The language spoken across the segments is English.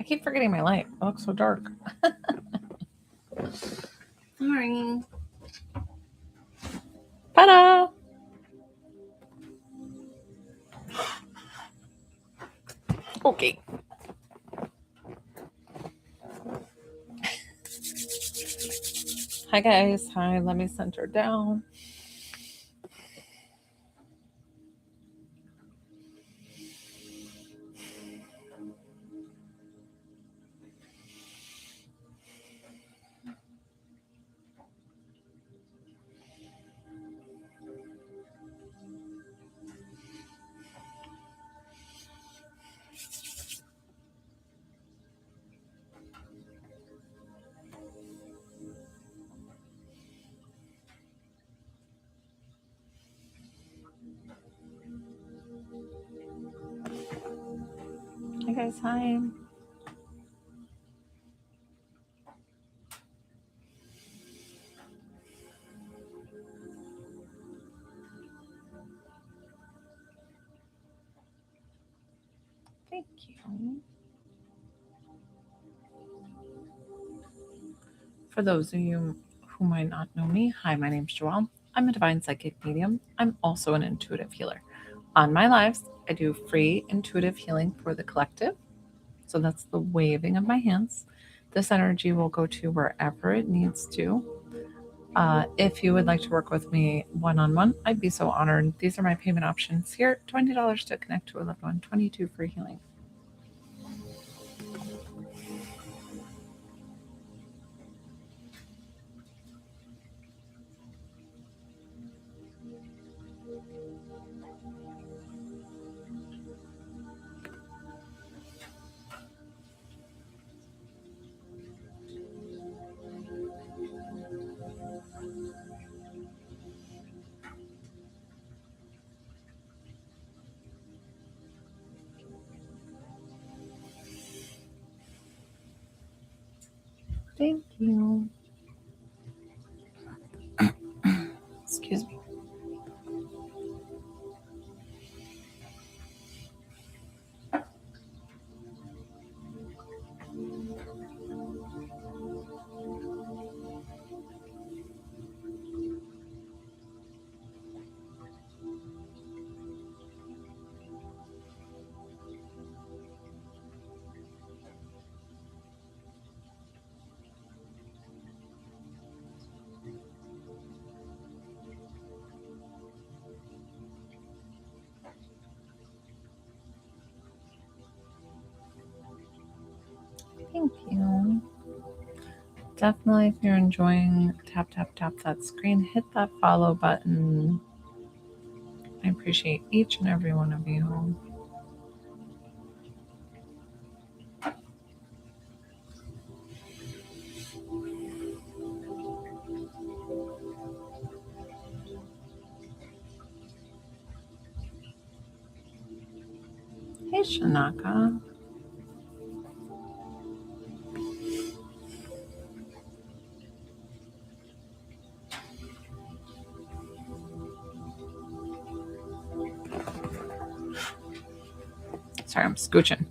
keep forgetting my light. It looks so dark. Morning. Ta-da! Okay. Hi guys. Hi. Let me center down. Hi guys. Hi. Thank you. For those of you who might not know me, hi, my name's Joelle. I'm a divine psychic medium. I'm also an intuitive healer. On my lives, I do free intuitive healing for the collective. So that's the waving of my hands. This energy will go to wherever it needs to. If you would like to work with me one-on-one, I'd be so honored. These are my payment options here. $20 to connect to a loved one, $22 for healing. Thank you. Excuse me. Thank you. Definitely, if you're enjoying, tap that screen, hit that follow button. I appreciate each and every one of you. Hey, Shanaka. Sorry, I'm scooching.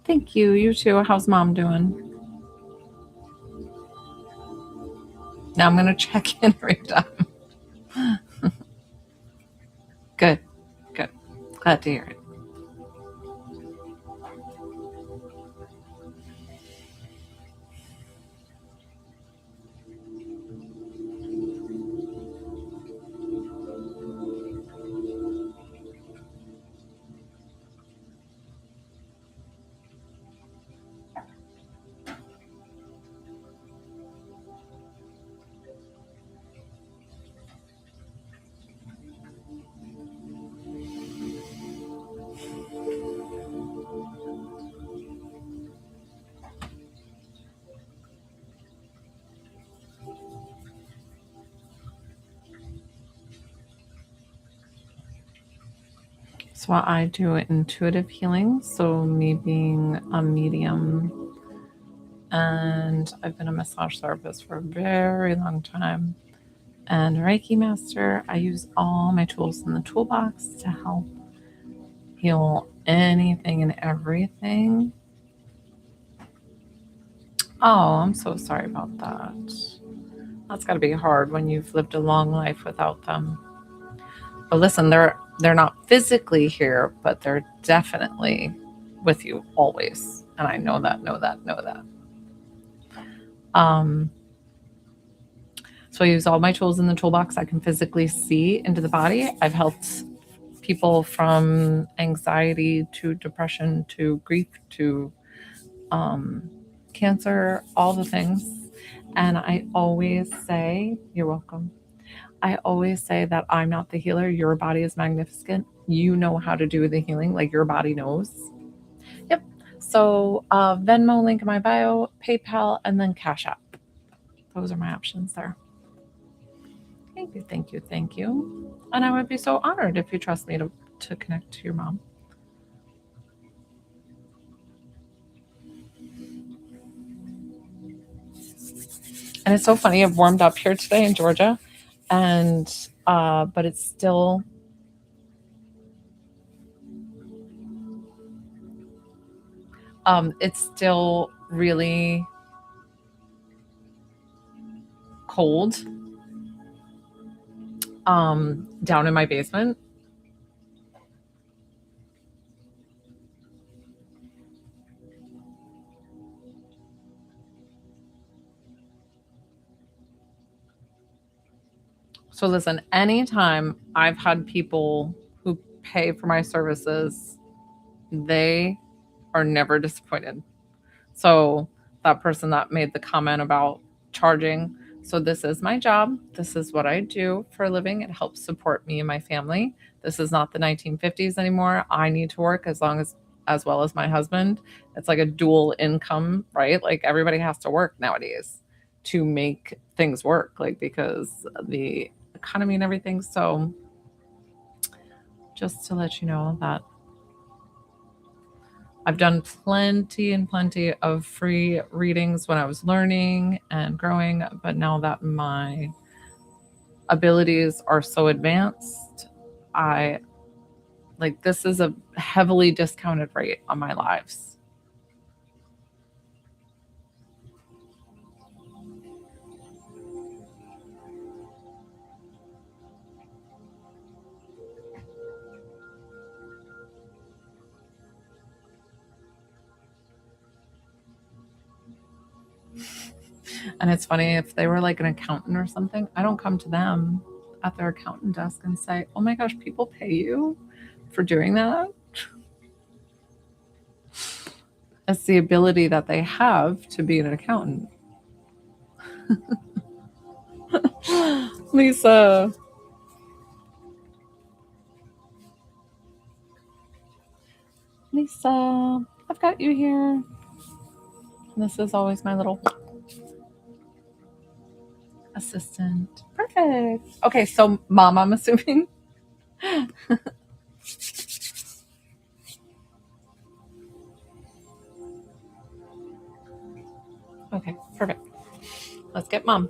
Thank you. You too. How's mom doing? Now I'm going to check in every time. Good. Good. Glad to hear it. So I do intuitive healing. So me being a medium, and I've been a massage therapist for a very long time, and a Reiki master. I use all my tools in the toolbox to help heal anything and everything. Oh, I'm so sorry about that. That's got to be hard when you've lived a long life without them. But listen, they're not physically here, but they're definitely with you always. And I know that, know that, know that. Um, so I use all my tools in the toolbox. I can physically see into the body. I've helped people from anxiety to depression to grief to cancer, all the things. And I always say, you're welcome. I always say that I'm not the healer. Your body is magnificent. You know how to do the healing, like your body knows. Yep. So Venmo link in my bio, PayPal, and then Cash App. Those are my options there. Thank you, thank you, thank you. And I would be so honored if you trust me to connect to your mom. And it's so funny. I've warmed up here today in Georgia, and but it's still really cold down in my basement. So listen, anytime I've had people who pay for my services, they are never disappointed. So that person that made the comment about charging, so this is my job. This is what I do for a living. It helps support me and my family. This is not the 1950s anymore. I need to work as well as my husband. It's like a dual income, right? Like everybody has to work nowadays to make things work, like because the economy and everything. So just to let you know that I've done plenty and plenty of free readings when I was learning and growing, but now that my abilities are so advanced, I like this is a heavily discounted rate on my lives. And it's funny if they were like an accountant or something, I don't come to them at their accountant desk and say, "Oh my gosh, people pay you for doing that?" It's the ability that they have to be an accountant. Lisa. Lisa, I've got you here. This is always my little assistant. Perfect. Okay, so mom, I'm assuming. Okay, perfect. Let's get mom.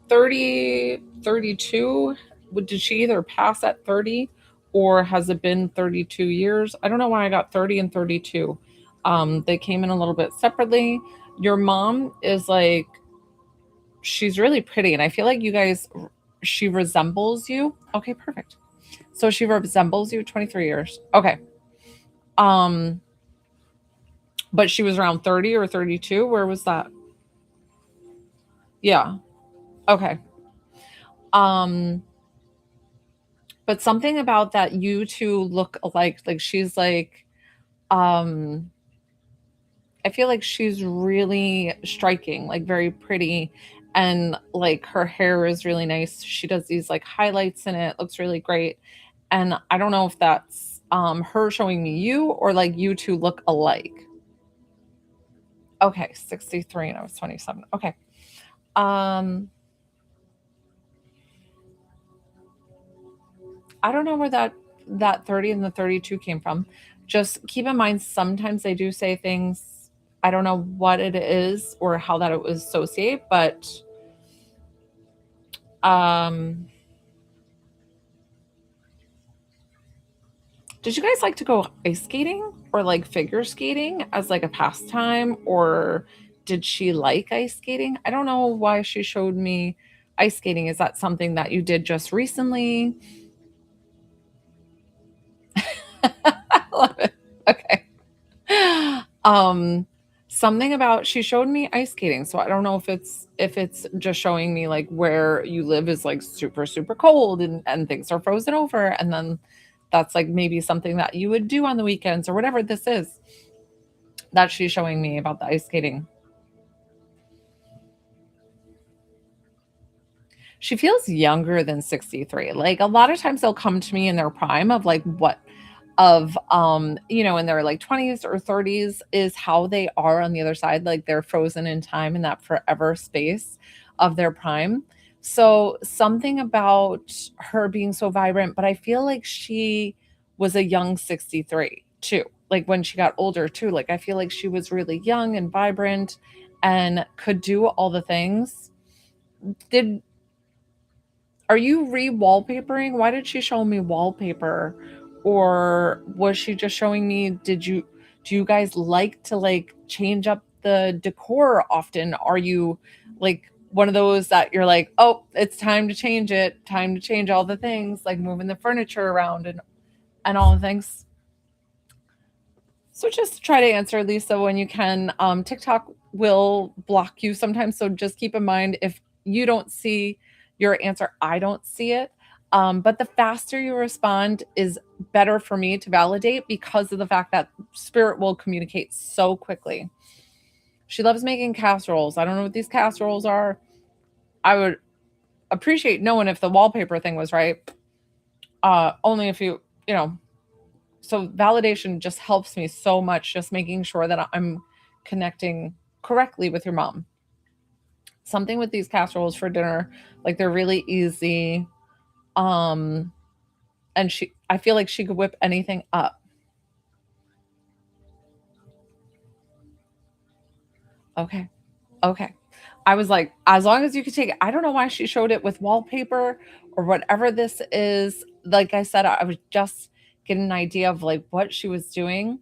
Thirty, 32. Did she either pass at 30 or has it been 32 years? I don't know why I got 30 and 32. They came in a little bit separately. Your mom is like, she's really pretty. And I feel like she resembles you. Okay, perfect. So she resembles you 23 years. Okay. Um, but she was around 30 or 32. Where was that? Yeah. Okay. Um, but something about that you two look alike. Like she's like, um, I feel like she's really striking, like very pretty. And like her hair is really nice. She does these like highlights in it, looks really great. And I don't know if that's her showing me you or like you two look alike. Okay, 63 and I was 27. Okay. Um I don't know where that 30 and the 32 came from. Just keep in mind sometimes they do say things, I don't know what it is or how that it was associate, but Um, did you guys like to go ice skating or like figure skating as like a pastime, or did she like ice skating? I don't know why she showed me ice skating. Is that something that you did just recently? I love it. Okay. Um, something about she showed me ice skating, so I don't know if it's just showing me like where you live is like super super cold and things are frozen over, and then that's like maybe something that you would do on the weekends or whatever this is that she's showing me about the ice skating. She feels younger than 63. Like a lot of times they'll come to me in their prime of like what of in their like 20s or 30s is how they are on the other side, like they're frozen in time in that forever space of their prime. So something about her being so vibrant, but I feel like she was a young 63 too. Like when she got older too, like I feel like she was really young and vibrant and could do all the things. Did Are you re-wallpapering? Why did she show me wallpaper? Or was she just showing me, do you guys like to like change up the decor often? Are you like one of those that you're like, "Oh, it's time to change it, time to change all the things, like moving the furniture around and all the things?" So just try to answer, Lisa, when you can. TikTok will block you sometimes, so just keep in mind if you don't see your answer, I don't see it. But the faster you respond is better for me to validate because of the fact that spirit will communicate so quickly. She loves making casseroles. I don't know what these casseroles are. I would appreciate knowing if the wallpaper thing was right. Only if you know, so validation just helps me so much, just making sure that I'm connecting correctly with your mom. Something with these casseroles for dinner, like they're really easy. um and I feel like she could whip anything up. Okay. Okay. I was like, as long as you could take it. I don't know why she showed it with wallpaper or whatever this is. Like I said, I was just getting an idea of like what she was doing.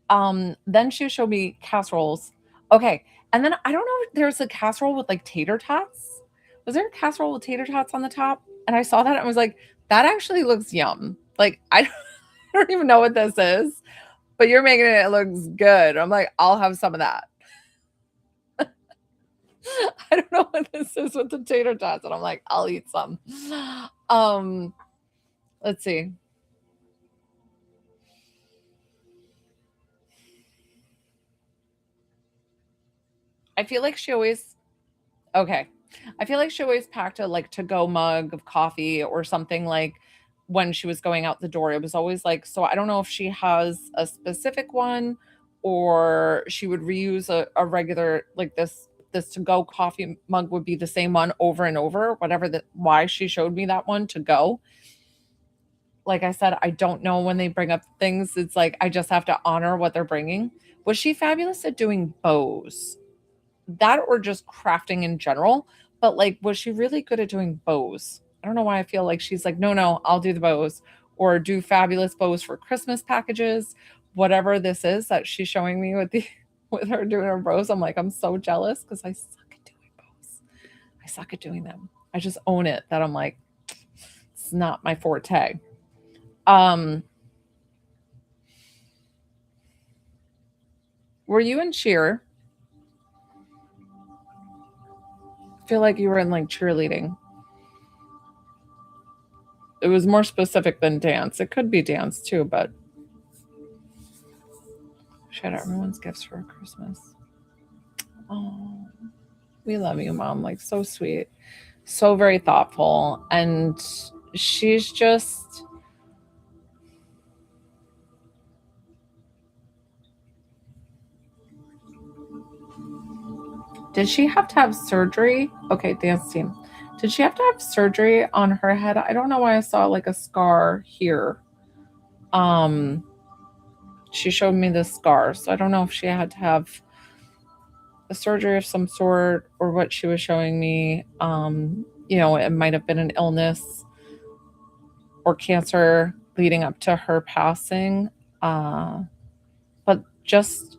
Then she showed me casseroles. Okay. And then I don't know, there's a casserole with like tater tots. Was there a casserole with tater tots on the top? And I saw that and I was like, that actually looks yum. Like I don't, I don't even know what this is, but you're making it, it looks good. I'm like, I'll have some of that. I don't know what this is with the tater tots, and I'm like, I'll eat some. Um, let's see. I feel like she always okay. I feel like she always packed a like to go mug of coffee or something like when she was going out the door. It was always like, so I don't know if she has a specific one or she would reuse a regular like this to go coffee mug would be the same one over and over, whatever the why she showed me that one to go. Like I said, I don't know when they bring up things. It's like I just have to honor what they're bringing. Was she fabulous at doing bows? That or just crafting in general? But like, was she really good at doing bows? I don't know why I feel like she's like, no, no, I'll do the bows or do fabulous bows for Christmas packages, whatever this is that she's showing me with the with her doing her bows. I'm like, I'm so jealous because I suck at doing bows. I suck at doing them. I just own it that I'm like, it's not my forte. Um, Were you in cheer? I feel like you were in like cheerleading. It was more specific than dance. It could be dance too, but she had everyone's gifts for Christmas. Oh, we love you, mom. Like so sweet, so very thoughtful, and she's just. Did she have to have surgery? Okay, dance team. Did she have to have surgery on her head? I don't know why I saw like a scar here. Um, she showed me the scar, so I don't know if she had to have a surgery of some sort or what she was showing me. it might have been an illness or cancer leading up to her passing. But just,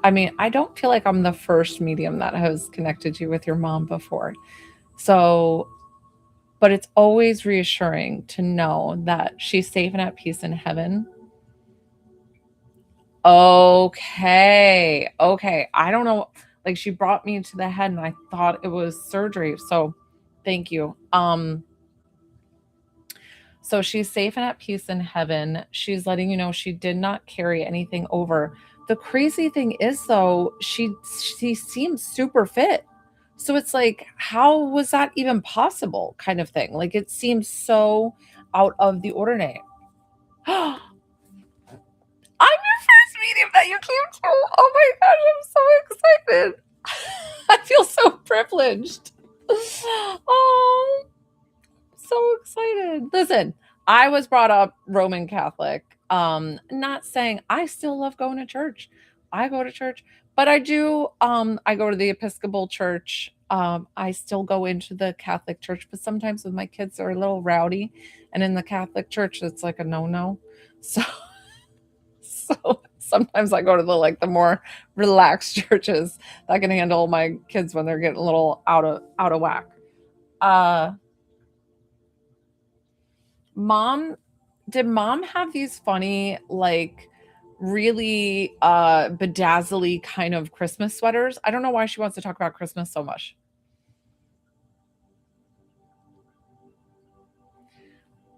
I mean, I don't feel like I'm the first medium that has connected you with your mom before. So, but it's always reassuring to know that she's safe and at peace in heaven. Okay. Okay. I don't know. Like she brought me to the head and I thought it was surgery. So thank you. So she's safe and at peace in heaven. She's letting you know she did not carry anything over. The crazy thing is though, she seems super fit. So it's like, how was that even possible? Kind of thing. Like it seems so out of the ordinary. I'm your first medium that you came to. Oh my gosh, I'm so excited. I feel so privileged. Oh, so excited. Listen, I was brought up Roman Catholic. Not saying I still love going to church. I go to church, but I go to the Episcopal church. I still go into the Catholic church, but sometimes when my kids are a little rowdy and in the Catholic church, it's like a no-no. So so sometimes I go to the more relaxed churches that can handle my kids when they're getting a little out of whack. Uh Mom, did mom have these funny, like really bedazzly kind of Christmas sweaters? I don't know why she wants to talk about Christmas so much.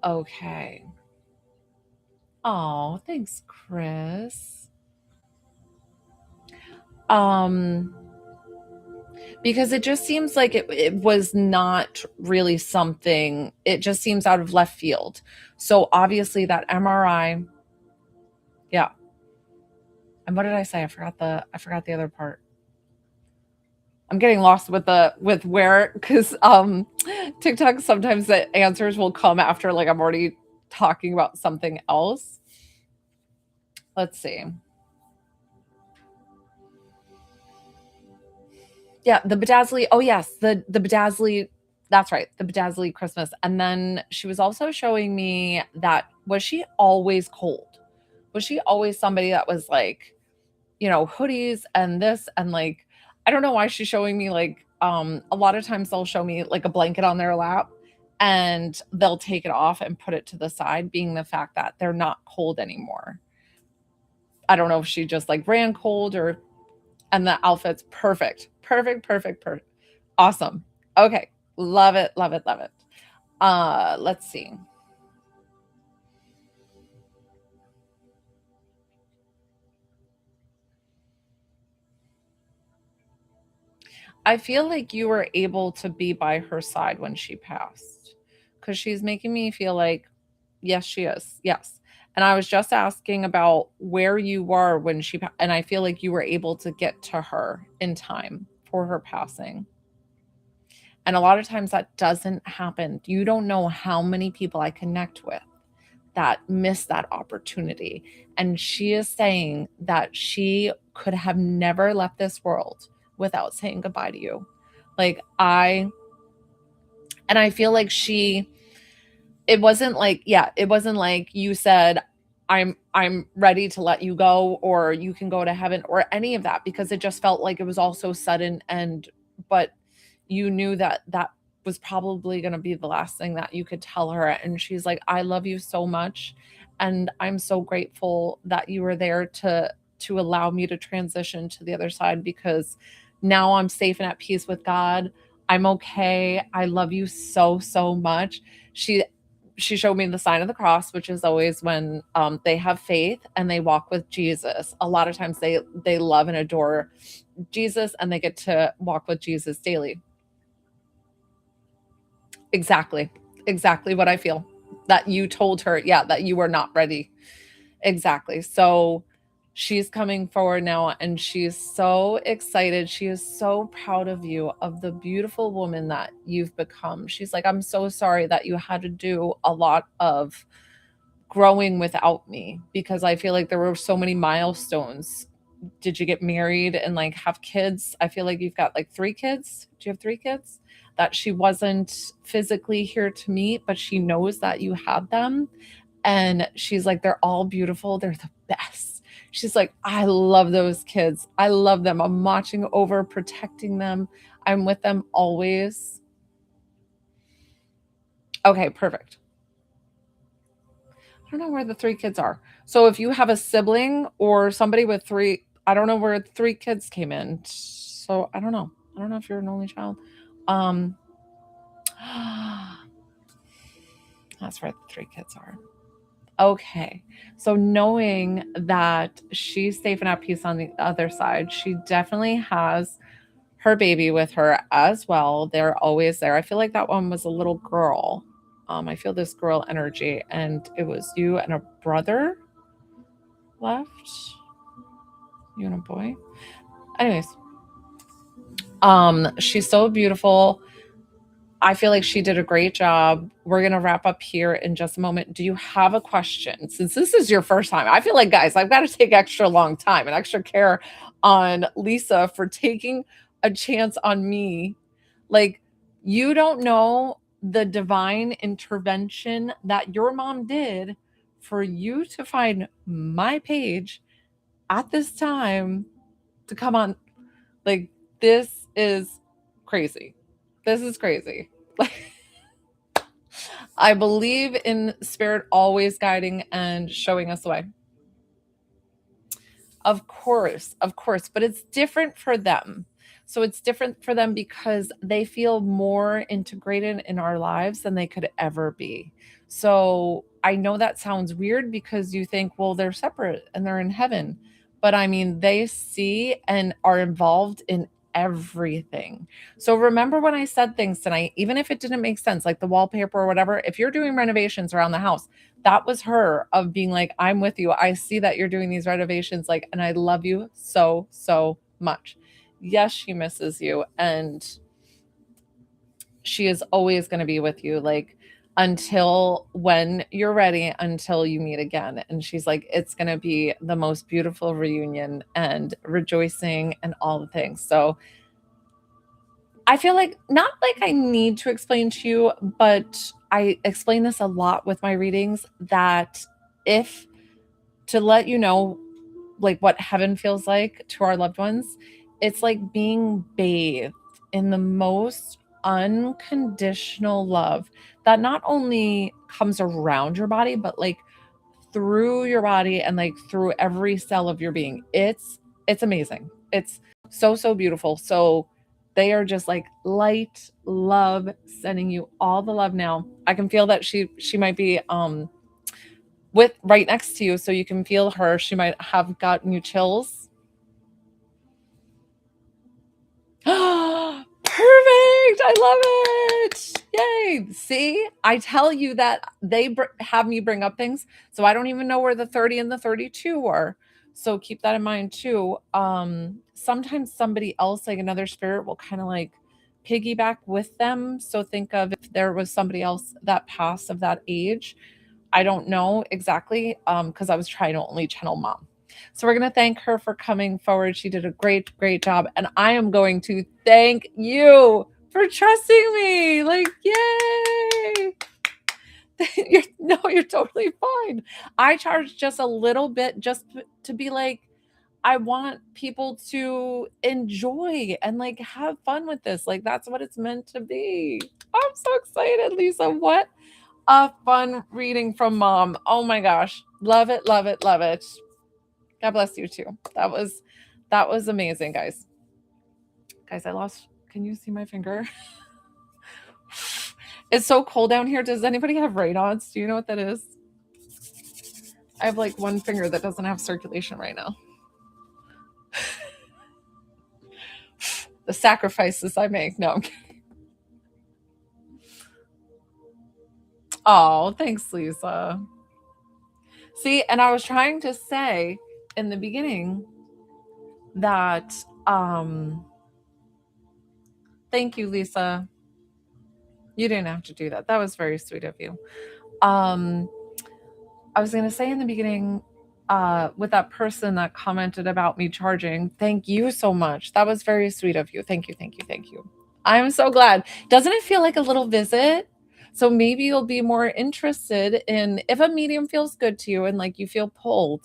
Okay. Oh, thanks, Chris. Um, because it just seems like it was not really something, it just seems out of left field. So obviously that MRI, yeah. And what did I say? I forgot the other part. I'm getting lost with where because TikTok sometimes the answers will come after like I'm already talking about something else. Let's see. Yeah, the bedazzly. Oh yes, the bedazzly. That's right, the bedazzly Christmas. And then she was also showing me that was she always cold? Was she always somebody that was like, hoodies and this and like I don't know why she's showing me like a lot of times they'll show me like a blanket on their lap and they'll take it off and put it to the side, being the fact that they're not cold anymore. I don't know if she just like ran cold or and the outfit's perfect. Perfect, perfect, perfect. Awesome. Okay. Love it, love it, love it. Let's see. I feel like you were able to be by her side when she passed because she's making me feel like, yes, she is. Yes. And I was just asking about where you were when and I feel like you were able to get to her in time for her passing. And a lot of times that doesn't happen. You don't know how many people I connect with that miss that opportunity. And she is saying that she could have never left this world without saying goodbye to you. Like I feel like it wasn't like, yeah, it wasn't like you said, I'm ready to let you go or you can go to heaven or any of that because it just felt like it was all so sudden but you knew that that was probably going to be the last thing that you could tell her and she's like I love you so much and I'm so grateful that you were there to allow me to transition to the other side because now I'm safe and at peace with God. I'm okay. I love you so so much. She showed me the sign of the cross, which is always when they have faith and they walk with Jesus. A lot of times they love and adore Jesus and they get to walk with Jesus daily. Exactly. Exactly what I feel. That you told her, yeah, that you were not ready. Exactly. So she's coming forward now and she's so excited. She is so proud of you, of the beautiful woman that you've become. She's like, I'm so sorry that you had to do a lot of growing without me because I feel like there were so many milestones. Did you get married and like have kids? I feel like you've got like 3 kids. Do you have 3 kids? that she wasn't physically here to meet, but she knows that you had them. And she's like, they're all beautiful. They're the best. She's like, I love those kids. I love them. I'm watching over, protecting them. I'm with them always. Okay, perfect. I don't know where the 3 kids are. So if you have a sibling or somebody with 3, I don't know where 3 kids came in. So I don't know. I don't know if you're an only child. That's where the 3 kids are. Okay. So knowing that she's safe and at peace on the other side, she definitely has her baby with her as well. They're always there. I feel like that one was a little girl. I feel this girl energy, and it was you and a brother left. You and a boy. Anyways, she's so beautiful. I feel like she did a great job. We're going to wrap up here in just a moment. Do you have a question? Since this is your first time, I feel like, guys, I've got to take extra long time and extra care on Lisa for taking a chance on me. Like, you don't know the divine intervention that your mom did for you to find my page at this time to come on. Like, this is crazy. This is crazy. Like, I believe in spirit always guiding and showing us the way. Of course, but it's different for them. So it's different for them because they feel more integrated in our lives than they could ever be. So I know that sounds weird because you think, well, they're separate and they're in heaven. But I mean, they see and are involved in everything. So remember when I said things tonight, even if it didn't make sense, like the wallpaper or whatever, if you're doing renovations around the house, that was her of being like, I'm with you. I see that you're doing these renovations, like, and I love you so, so much. Yes, she misses you. And she is always going to be with you, like, until when you're ready, until you meet again. And she's like, it's going to be the most beautiful reunion and rejoicing and all the things. So I feel like, not like I need to explain to you, but I explain this a lot with my readings, that if to let you know, like, what heaven feels like to our loved ones, it's like being bathed in the most unconditional love that not only comes around your body, but like through your body and like through every cell of your being. It's amazing. It's so, so beautiful. So they are just like light love, sending you all the love now. I can feel that she might be with right next to you, so you can feel her. She might have gotten you chills. Perfect. I love it. Yay. See, I tell you that they have me bring up things. So I don't even know where the 30 and the 32 are. So keep that in mind too. Sometimes somebody else, like another spirit, will kind of like piggyback with them. So think of if there was somebody else that passed of that age. I don't know exactly, because I was trying to only channel mom. So we're going to thank her for coming forward. She did a great, great job. And I am going to thank you for trusting me. Like, yay. You're totally fine. I charge just a little bit just to be like, I want people to enjoy and like have fun with this. Like, that's what it's meant to be. I'm so excited, Lisa. What a fun reading from mom. Oh my gosh. Love it, love it, love it. God bless you too. That was amazing, guys. Guys, can you see my finger? It's so cold down here. Does anybody have Raynaud's? Do you know what that is? I have like one finger that doesn't have circulation right now. The sacrifices I make. No, I'm kidding. Oh, thanks, Lisa. See, and I was trying to say in the beginning that thank you, Lisa. You didn't have to do that. That was very sweet of you. I was going to say in the beginning, with that person that commented about me charging, thank you so much. That was very sweet of you. Thank you, thank you, thank you. I'm so glad. Doesn't it feel like a little visit? So maybe you'll be more interested in if a medium feels good to you and like you feel pulled.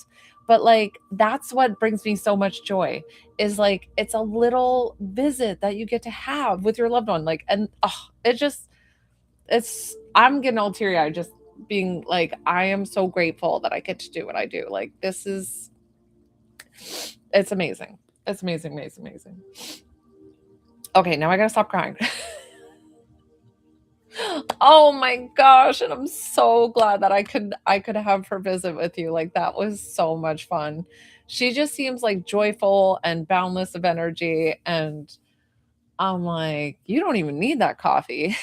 But like that's what brings me so much joy is like it's a little visit that you get to have with your loved one. Like, and it just, I'm getting all teary eyed just being like, I am so grateful that I get to do what I do. Like, it's amazing. It's amazing, amazing, amazing. Okay, now I gotta stop crying. Oh my gosh, and I'm so glad that I could have her visit with you. Like that was so much fun. She just seems like joyful and boundless of energy and I'm like, you don't even need that coffee.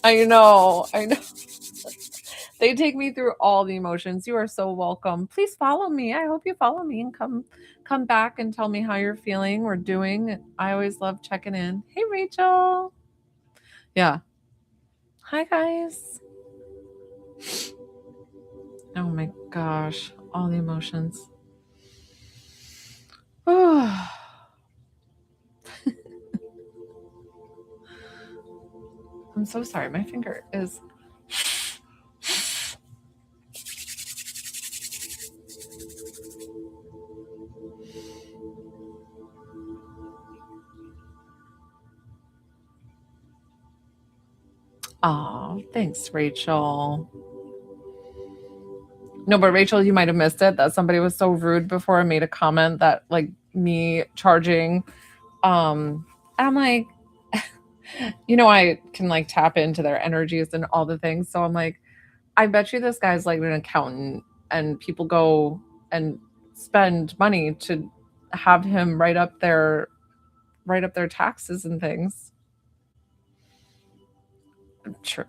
I know. I know. They take me through all the emotions. You are so welcome. Please follow me. I hope you follow me and come back and tell me how you're feeling or doing. I always love checking in. Hey Rachel. Yeah. Hi guys. Oh my gosh, all the emotions. Oh, I'm so sorry. My finger is. Oh, thanks, Rachel. No, but Rachel, you might have missed it that somebody was so rude before and made a comment that like me charging. And I'm like, I can like tap into their energies and all the things. So I'm like, I bet you this guy's like an accountant and people go and spend money to have him write up their taxes and things. True.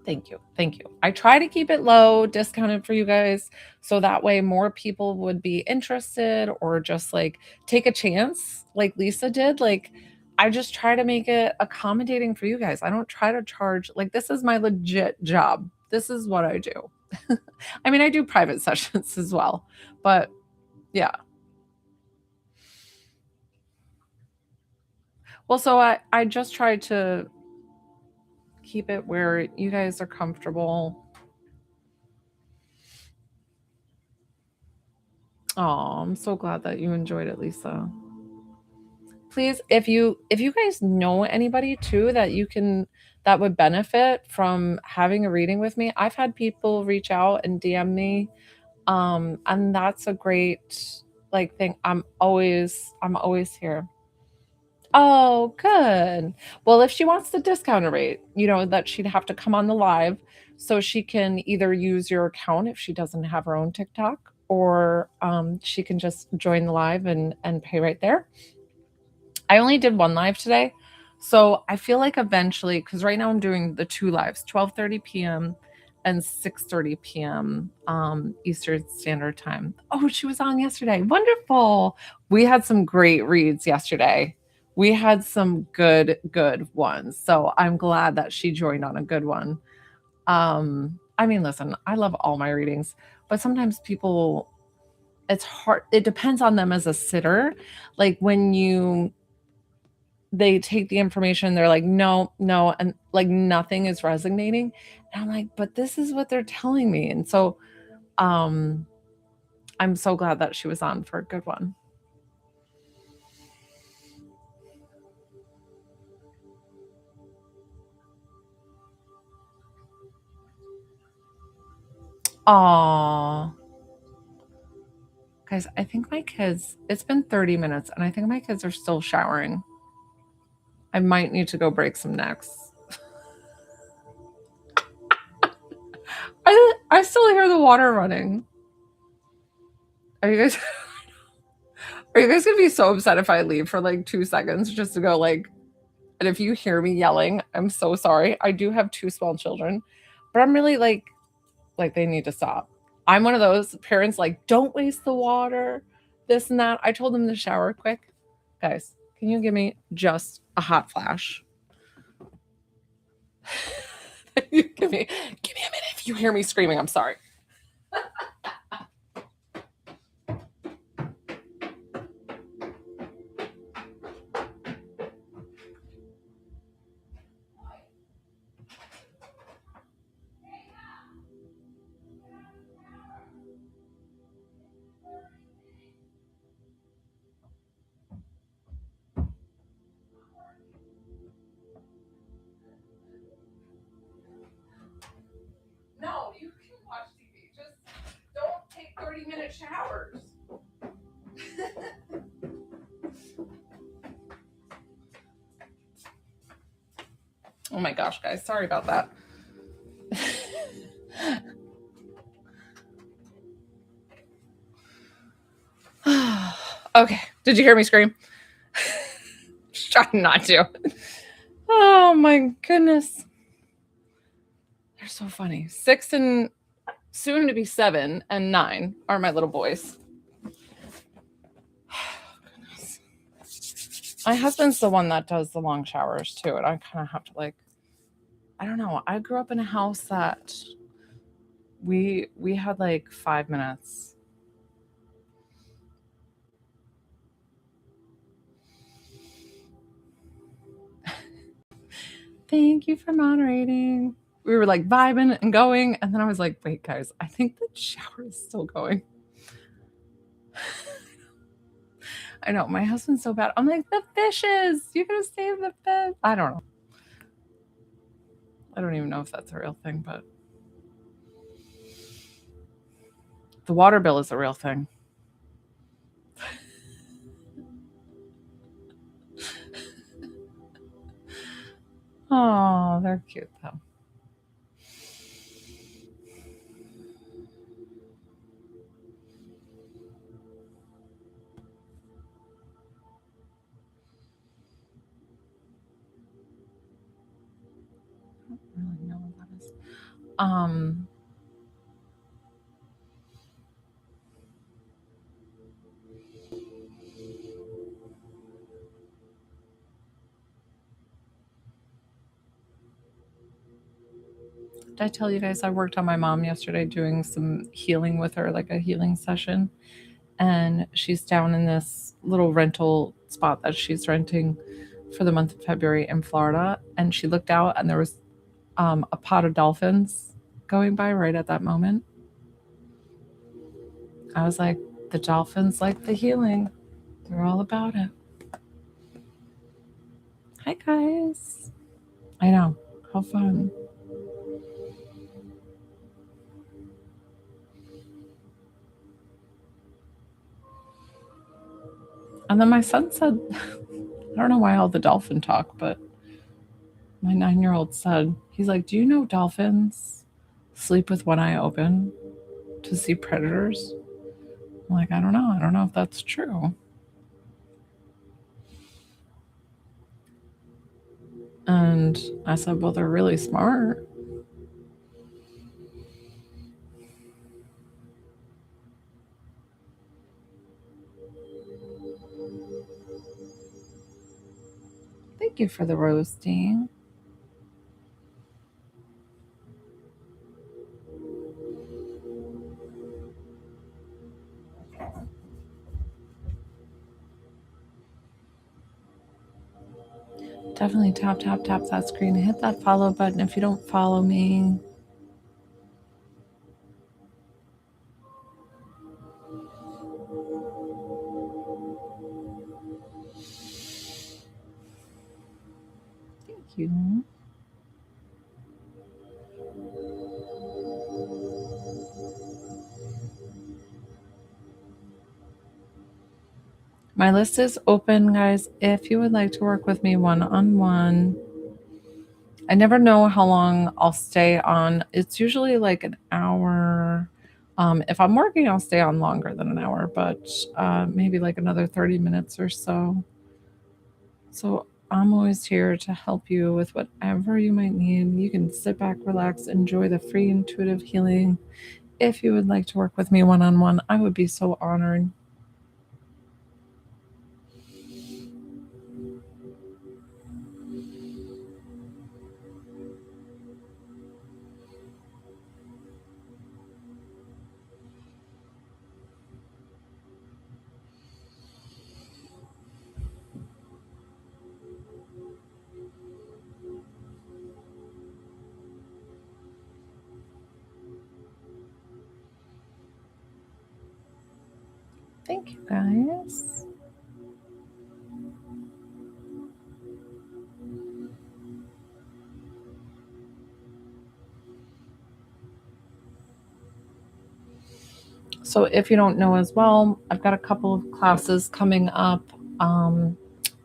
Thank you. Thank you. I try to keep it low, discounted for you guys, so that way more people would be interested or just like take a chance like Lisa did. Like I just try to make it accommodating for you guys. I don't try to charge like this is my legit job. This is what I do. I mean, I do private sessions as well. But yeah. Well, so I just try to keep it where you guys are comfortable. Oh, I'm so glad that you enjoyed it, Lisa. Please, if you guys know anybody too that would benefit from having a reading with me, I've had people reach out and DM me, and that's a great like thing. I'm always here. Oh, good. Well, if she wants the discounted rate, that she'd have to come on the live so she can either use your account if she doesn't have her own TikTok, or she can just join the live and pay right there. I only did one live today. So I feel like eventually, because right now I'm doing the two lives, 12:30 p.m. and 6:30 p.m. Eastern Standard Time. Oh, she was on yesterday. Wonderful. We had some great reads yesterday. We had some good ones. So I'm glad that she joined on a good one. I mean, listen, I love all my readings, but sometimes people, it's hard. It depends on them as a sitter. Like when they take the information, they're like, no, no, and like nothing is resonating. And I'm like, but this is what they're telling me. And so um I'm so glad that she was on for a good one. Aw. Guys, I think my kids, it's been 30 minutes and I think my kids are still showering. I might need to go break some necks. I still hear the water running. Are you guys are you guys gonna be so upset if I leave for like 2 seconds just to go like, and if you hear me yelling, I'm so sorry. I do have two small children, but I'm really like they need to stop. I'm one of those parents like, don't waste the water, this and that. I told them to shower quick. Guys, can you give me just a hot flash? Give me a minute. If you hear me screaming, I'm sorry. showers. Oh my gosh, guys, sorry about that. Okay, did you hear me scream? Trying not to. Oh my goodness. They're so funny. 6 and soon to be 7 and 9 are my little boys. My husband's the one that does the long showers too, and I kind of have to I don't know. I grew up in a house that we had 5 minutes. Thank you for moderating. We were vibing and going, and then I was like, wait, guys, I think the shower is still going. I know, my husband's so bad. I'm like, the fishes, you gotta save the fish. I don't know. I don't even know if that's a real thing, but the water bill is a real thing. Oh, they're cute though. I don't really know what that is. Did I tell you guys I worked on my mom yesterday doing some healing with her, like a healing session? And she's down in this little rental spot that she's renting for the month of February in Florida. And she looked out and there was a pod of dolphins going by right at that moment. I was like, the dolphins like the healing. They're all about it. Hi, guys. I know. How fun. And then my son said, I don't know why all the dolphin talk, but my 9-year-old said, he's like, do you know dolphins sleep with one eye open to see predators? I'm like, I don't know. I don't know if that's true. And I said, well, they're really smart. Thank you for the roasting. Definitely tap that screen. Hit that follow button if you don't follow me. Thank you. My list is open, guys. If you would like to work with me one-on-one, I never know how long I'll stay on. It's usually like an hour. If I'm working, I'll stay on longer than an hour, but maybe like another 30 minutes or so. So I'm always here to help you with whatever you might need. You can sit back, relax, enjoy the free intuitive healing. If you would like to work with me one-on-one, I would be so honored. Thank you, guys. So if you don't know as well, I've got a couple of classes coming up.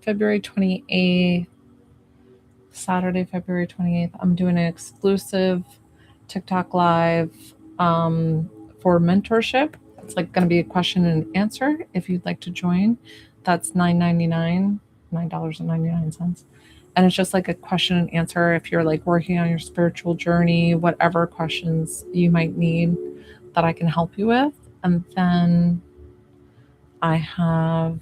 February 28th, Saturday, February 28th, I'm doing an exclusive TikTok live for mentorship. It's like going to be a question and answer. If you'd like to join, that's $9.99, $9.99. And it's just like a question and answer if you're like working on your spiritual journey, whatever questions you might need that I can help you with. And then I have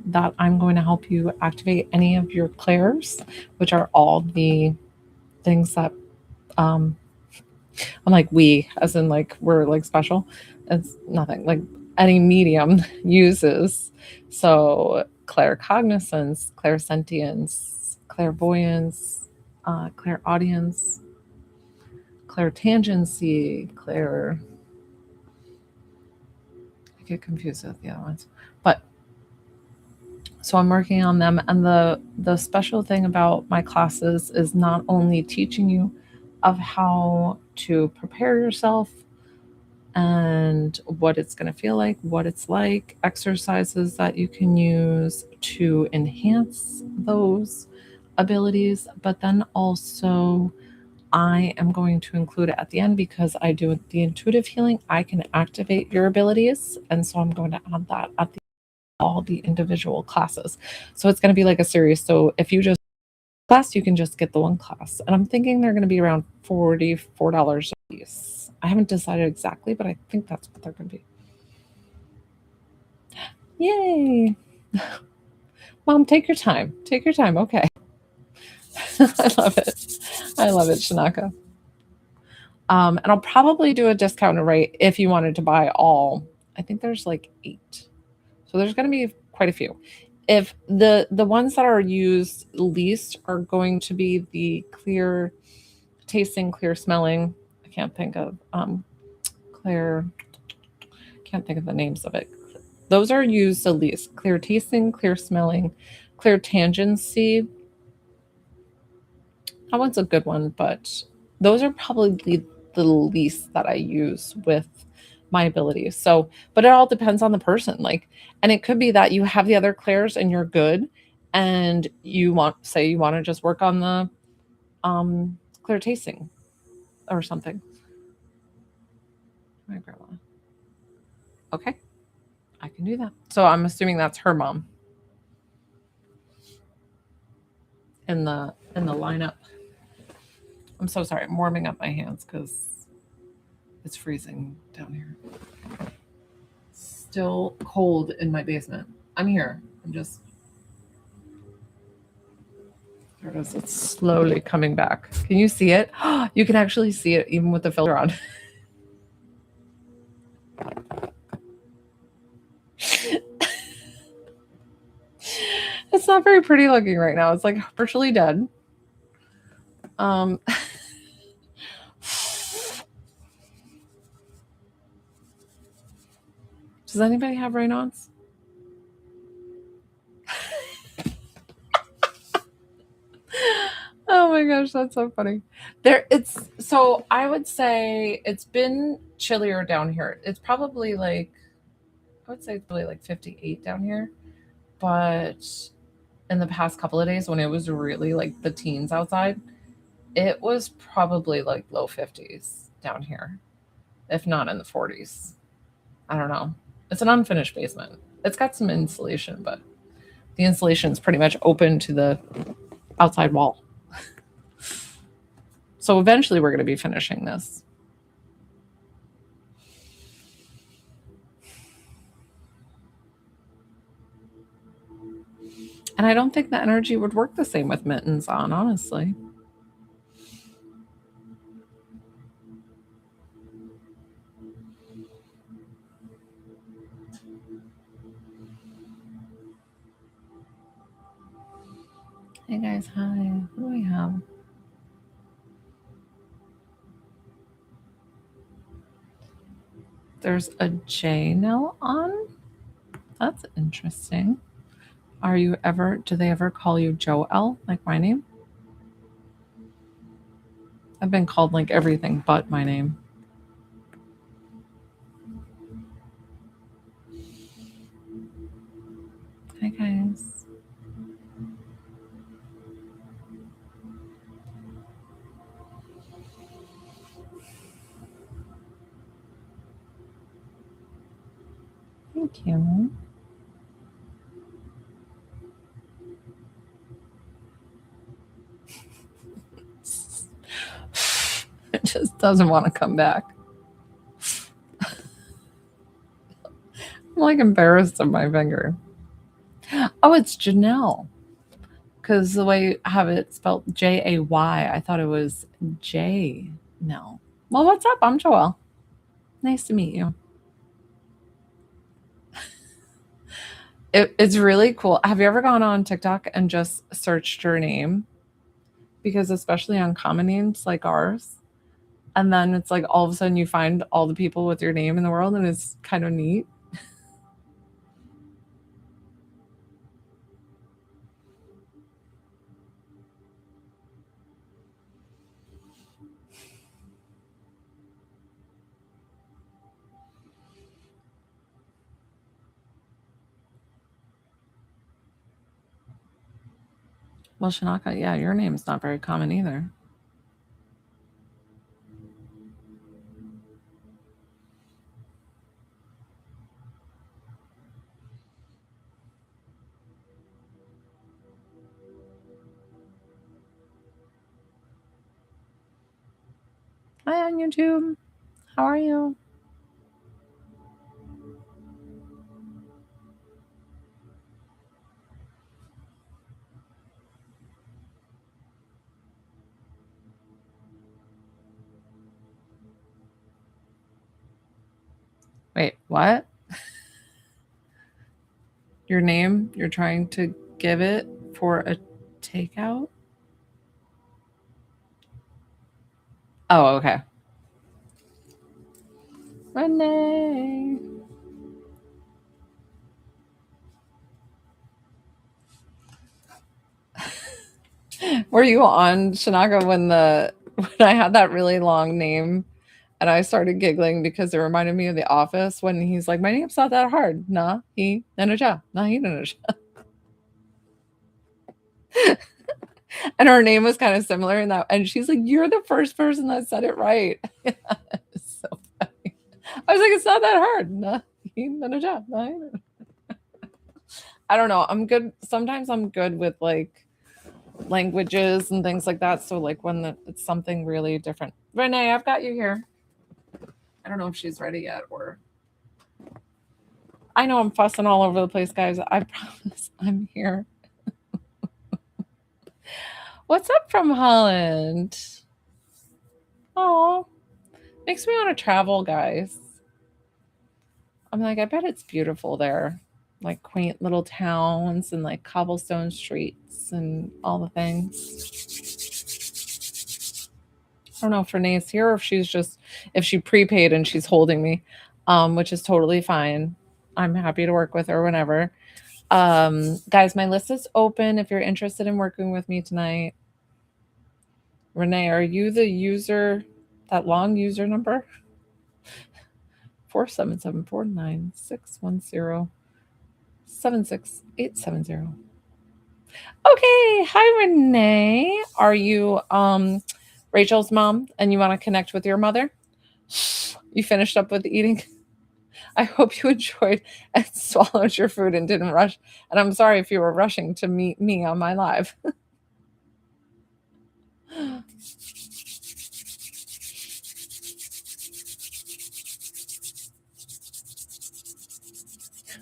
that I'm going to help you activate any of your clairs, which are all the things that I'm like we, as in like we're like special. It's nothing like any medium uses. So claircognizance, clairsentience, clairvoyance, clairaudience, clairtangency, clair. I get confused with the other ones, but so I'm working on them. And the special thing about my classes is not only teaching you of how to prepare yourself and what it's going to feel like, what it's like, exercises that you can use to enhance those abilities, but then also I am going to include it at the end because I do the intuitive healing. I can activate your abilities, and so I'm going to add that at the all the individual classes. So it's going to be like a series. So if you just class, you can just get the one class. And I'm thinking they're going to be around $44 a piece. I haven't decided exactly, but I think that's what they're going to be. Yay. Mom, take your time. Take your time. Okay. I love it. I love it, Shanaka. And I'll probably do a discounted rate if you wanted to buy all. I think there's like 8. So there's going to be quite a few. If the ones that are used least are going to be the clear tasting, clear smelling. I can't think of clear. Can't think of the names of it. Those are used the least. Clear tasting, clear smelling, clear tangency. That one's a good one, but those are probably the least that I use with my abilities. So, but it all depends on the person. Like, and it could be that you have the other clairs and you're good, and you want to just work on the clear tasting or something. My grandma. Okay, I can do that. So I'm assuming that's her mom in the lineup. I'm so sorry. I'm warming up my hands because it's freezing down here. Still cold in my basement. I'm here. I'm just. There it is. It's slowly coming back. Can you see it? You can actually see it even with the filter on. It's not very pretty looking right now. It's like virtually dead. Um, does anybody have Raynaud's? Oh my gosh, that's so funny. So I would say it's been chillier down here. It's probably like I would say it's probably like 58 down here. But in the past couple of days when it was really like the teens outside, it was probably like low 50s down here, if not in the 40s. I don't know. It's an unfinished basement. It's got some insulation, but the insulation is pretty much open to the outside wall. So eventually we're going to be finishing this. And I don't think the energy would work the same with mittens on, honestly. Hey guys, hi. What do we have? There's a J-Nell on. That's interesting. Do they ever call you Joel, like my name? I've been called like everything but my name. you. It just doesn't want to come back. I'm like embarrassed of my finger. Oh, it's Janelle. Because the way I have it spelled Jay, I thought it was J. No. Well, what's up? I'm Joelle. Nice to meet you. It's really cool. Have you ever gone on TikTok and just searched your name? Because especially on common names like ours, and then it's like all of a sudden you find all the people with your name in the world, and it's kind of neat. Well, Shanaka, yeah, your name's not very common either. Hi on YouTube. How are you? Wait, what? Your name? You're trying to give it for a takeout? Oh, okay. Renee. Were you on Shanaka when I had that really long name and I started giggling because it reminded me of The Office when he's like, "My name's not that hard. Nah, he nanaja. Nah, he nanaja." And her name was kind of similar in that, and she's like, "You're the first person that said it right." It's so funny. I was like, "It's not that hard. Nah, he nanaja. Nah, he nanaja." I don't know. I'm good. Sometimes I'm good with like languages and things like that. So like when it's something really different. Renee, I've got you here. I don't know if she's ready yet or I know I'm fussing all over the place, guys. I promise I'm here. What's up from Holland? Oh, makes me want to travel, guys. I'm like, I bet it's beautiful there. Like quaint little towns and like cobblestone streets and all the things. I don't know if Renee's here or if she prepaid and she's holding me, which is totally fine. I'm happy to work with her whenever. Guys, my list is open if you're interested in working with me tonight. Renee, are you the user, that long user number? 4774961076870. Okay, hi Renee. Are you Rachel's mom and you want to connect with your mother? You finished up with eating? I hope you enjoyed and swallowed your food and didn't rush. And I'm sorry if you were rushing to meet me on my live.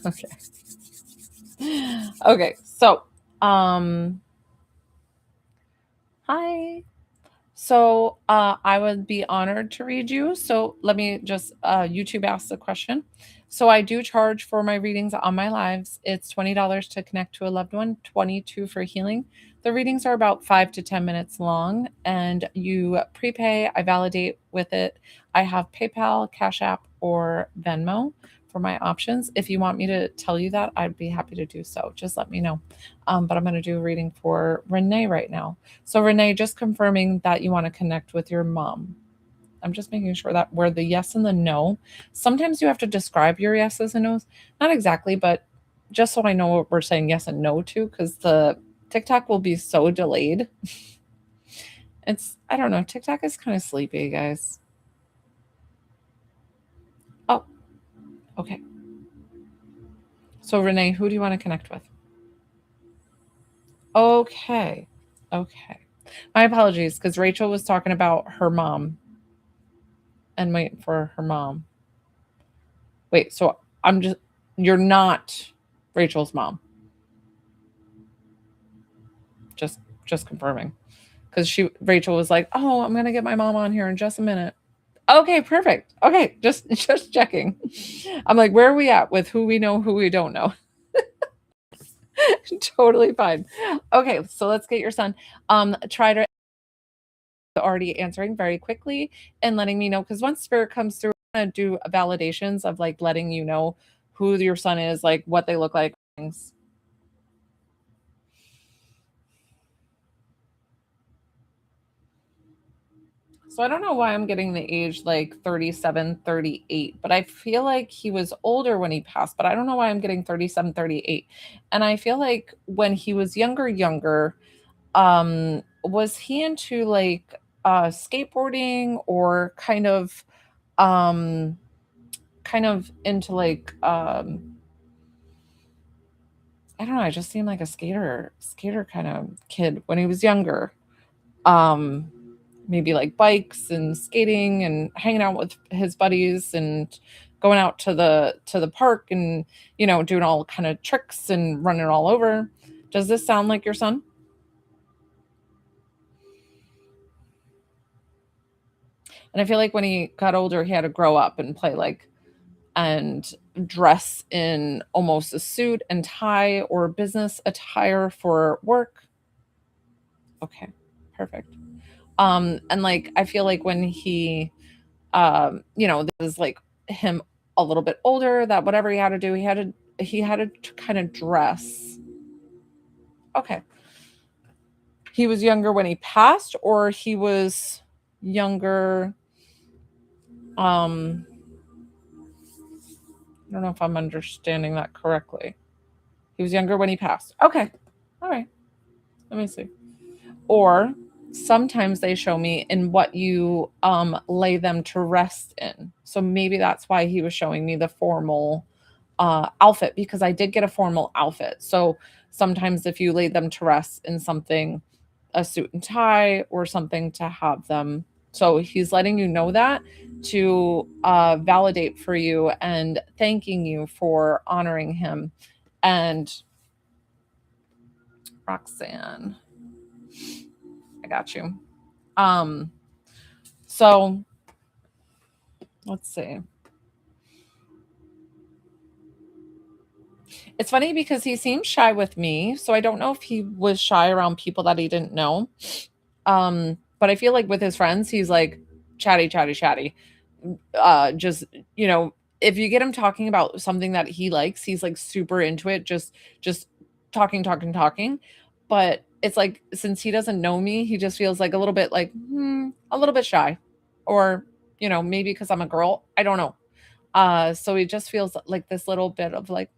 Okay. Okay. So, hi. So, I would be honored to read you. So, let me just YouTube asked the question. So, I do charge for my readings on my lives. It's $20 to connect to a loved one, 22 for healing. The readings are about 5 to 10 minutes long and you prepay, I validate with it. I have PayPal, Cash App, or Venmo for my options. If you want me to tell you that, I'd be happy to do so. Just let me know. But I'm going to do a reading for Renee right now. So, Renee, just confirming that you want to connect with your mom. I'm just making sure that where the yes and the no, sometimes you have to describe your yeses and nos. Not exactly, but just so I know what we're saying yes and no to, because the TikTok will be so delayed. I don't know, TikTok is kind of sleepy, guys. Oh, okay. So Renee, who do you want to connect with? Okay. Okay. My apologies, because Rachel was talking about her mom and wait for her mom. Wait, so you're not Rachel's mom. Just confirming. Because Rachel was like, oh, I'm gonna get my mom on here in just a minute. Okay, perfect. Okay, just checking. I'm like, where are we at with who we know, who we don't know? Totally fine. Okay, so let's get your son. Try to already answering very quickly and letting me know, because once spirit comes through, I'm gonna do validations of like letting you know who your son is, like what they look like, things. So I don't know why I'm getting the age like 37, 38, but I feel like he was older when he passed, but I don't know why I'm getting 37, 38. And I feel like when he was younger, was he into like skateboarding or um kind of into like I don't know, I just seemed like a skater kind of kid when he was younger. Um Maybe like bikes and skating and hanging out with his buddies and going out to the park and doing all kind of tricks and running all over. Does this sound like your son? And I feel like when he got older, he had to grow up and play like and dress in almost a suit and tie or business attire for work. Okay, perfect. And like I feel like when this is like him a little bit older, that whatever he had to do, he had to kind of dress. Okay. He was younger when he passed, or he was younger. Um, I don't know if I'm understanding that correctly. He was younger when he passed. Okay. All right. Let me see. Or sometimes they show me in what you lay them to rest in. So maybe that's why he was showing me the formal outfit, because I did get a formal outfit. So sometimes if you lay them to rest in something, a suit and tie or something to have them. So he's letting you know that to validate for you and thanking you for honoring him. And Roxanne, I got you. Um, so let's see. It's funny because he seems shy with me, so I don't know if he was shy around people that he didn't know. But I feel like with his friends, he's like chatty, chatty, chatty. Just if you get him talking about something that he likes, he's like super into it, just talking, talking, talking. But it's like since he doesn't know me, he just feels like a little bit like a little bit shy. Or, maybe because I'm a girl. I don't know. So he just feels like this little bit of like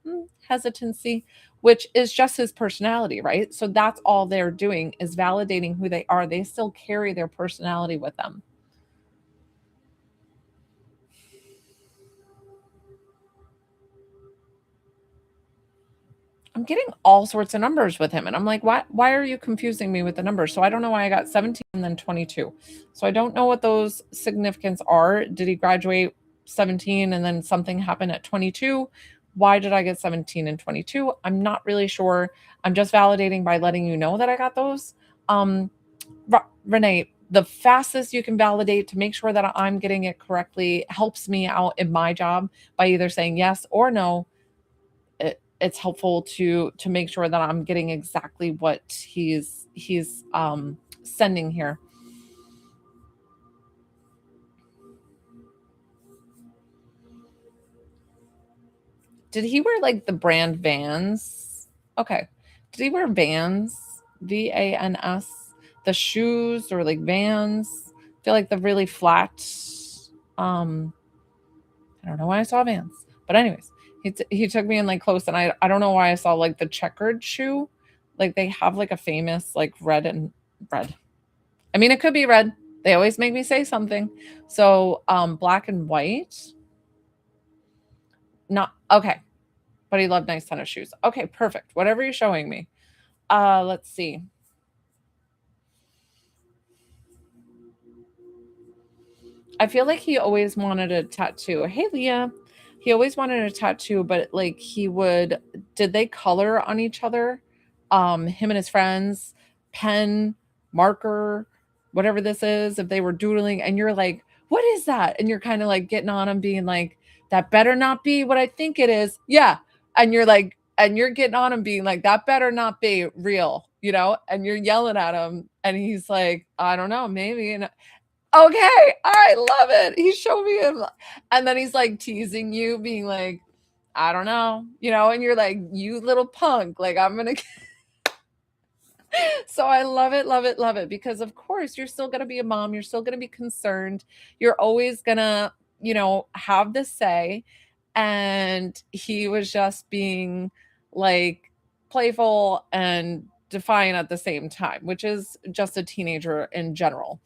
hesitancy, which is just his personality, right? So that's all they're doing is validating who they are. They still carry their personality with them. I'm getting all sorts of numbers with him. And I'm like, why are you confusing me with the numbers? So I don't know why I got 17 and then 22. So I don't know what those significance are. Did he graduate 17 and then something happened at 22? Why did I get 17 and 22? I'm not really sure. I'm just validating by letting you know that I got those. Um, Renee, the fastest you can validate to make sure that I'm getting it correctly helps me out in my job by either saying yes or no. It's helpful to make sure that I'm getting exactly what he's sending here. Did he wear like the brand Vans? Okay. Did he wear Vans? Vans? The shoes or like Vans? I feel like the really flat. Um, I don't know why I saw Vans, but anyways, he took me in like close, and I don't know why I saw like the checkered shoe, like they have like a famous like red and red. I mean, it could be red. They always make me say something. So black and white. Not okay. but he loved nice tennis shoes. Okay, perfect. Whatever you're showing me. Let's see. I feel like he always wanted a tattoo. Hey, Leah. He always wanted a tattoo, but like did they color on each other? Him and his friends, pen, marker, whatever this is, if they were doodling and you're like, what is that? And you're kind of like getting on him, being like, that better not be what I think it is. Yeah. And you're like, and you're getting on him, being like, that better not be real, and you're yelling at him. And he's like, I don't know, maybe. And okay, I love it. He showed me him, and then he's like teasing you, being like, I don't know, and you're like, you little punk, like I'm gonna. So I love it, love it, love it, because of course you're still gonna be a mom, you're still gonna be concerned, you're always gonna, have this say, and he was just being like playful and defiant at the same time, which is just a teenager in general.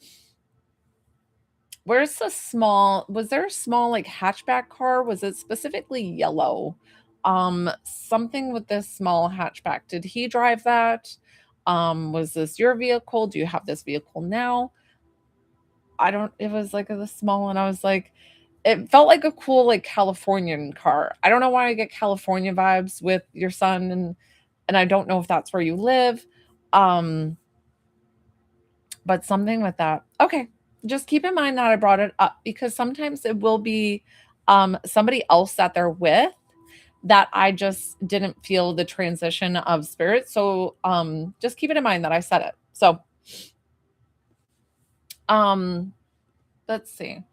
Was there a small like hatchback car? Was it specifically yellow? Something with this small hatchback. Did he drive that? Was this your vehicle? Do you have this vehicle now? I don't, it was like a small, and I was like, it felt like a cool like Californian car. I don't know why I get California vibes with your son, and I don't know if that's where you live. Um, but something with that. Okay. Just keep in mind that I brought it up because sometimes it will be somebody else that they're with that I just didn't feel the transition of spirit. So just keep it in mind that I said it. So um let's see.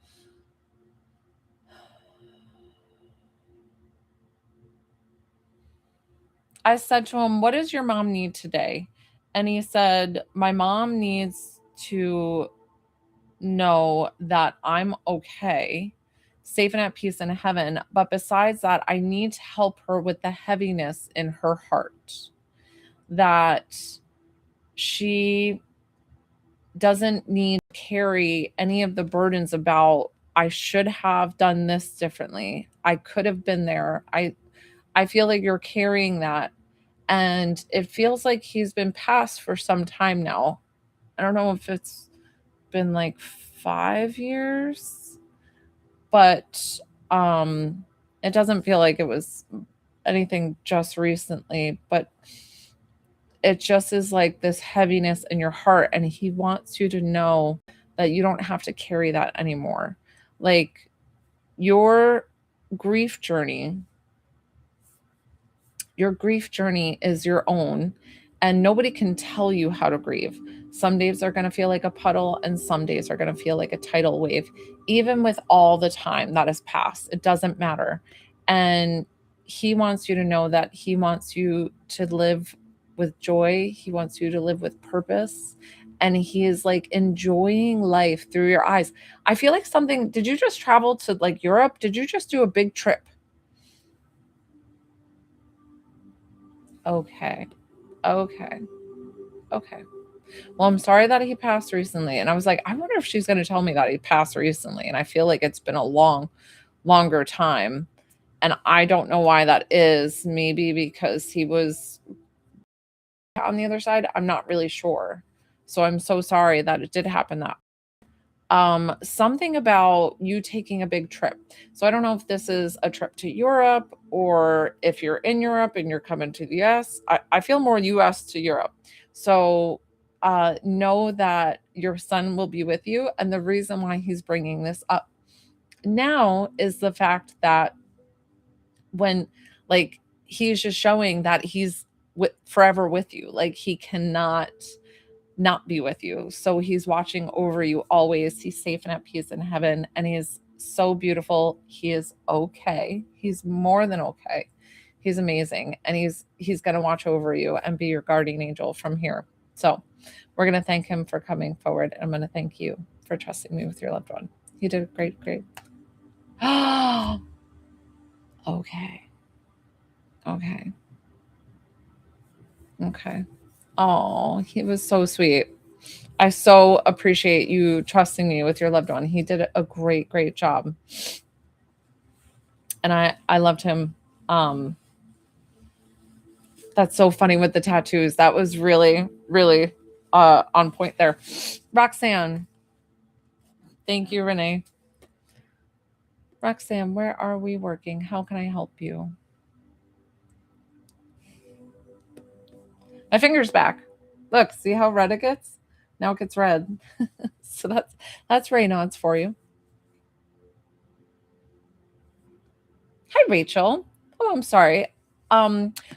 I said to him, "What does your mom need today?" And he said, "My mom needs to know that I'm okay, safe and at peace in heaven. But besides that, I need to help her with the heaviness in her heart that she doesn't need to carry any of the burdens about I should have done this differently. I could have been there. I feel like you're carrying that, and it feels like he's been passed for some time now. I don't know if it's been like 5 years, but it doesn't feel like it was anything just recently, but it just is like this heaviness in your heart, and he wants you to know that you don't have to carry that anymore. Like your grief journey your grief journey is your own, and nobody can tell you how to grieve. Some days are going to feel like a puddle, and some days are going to feel like a tidal wave. Even with all the time that has passed, it doesn't matter. And he wants you to know that he wants you to live with joy. He wants you to live with purpose. And he is like enjoying life through your eyes. I feel like something, did you just travel to like Europe? Did you just do a big trip? Okay. Okay. Okay. Well, I'm sorry that he passed recently. And I was like, I wonder if she's going to tell me that he passed recently. And I feel like it's been a longer time. And I don't know why that is. Maybe because he was on the other side. I'm not really sure. So I'm so sorry that it did happen that. Something about you taking a big trip. So I don't know if this is a trip to Europe or if you're in Europe and you're coming to the US. I feel more US to Europe. So know that your son will be with you. And the reason why he's bringing this up now is the fact that when, like, he's just showing that he's forever with you. Like, he cannot not be with you. So he's watching over you always. He's safe and at peace in heaven. And he is so beautiful. He is okay. He's more than okay. He's amazing. And he's gonna watch over you and be your guardian angel from here. So we're gonna thank him for coming forward. And I'm gonna thank you for trusting me with your loved one. You did great, great. Okay. Okay. Okay. Oh, he was so sweet. I so appreciate you trusting me with your loved one. He did a great job. And I loved him. Um, That's so funny with the tattoos. That was really, really on point there. Roxanne. Thank you, Renee. Roxanne, where are we working? How can I help you? My finger's back. Look, see how red it gets? Now it gets red. So that's Raynaud's for you. Hi, Rachel. Oh, I'm sorry.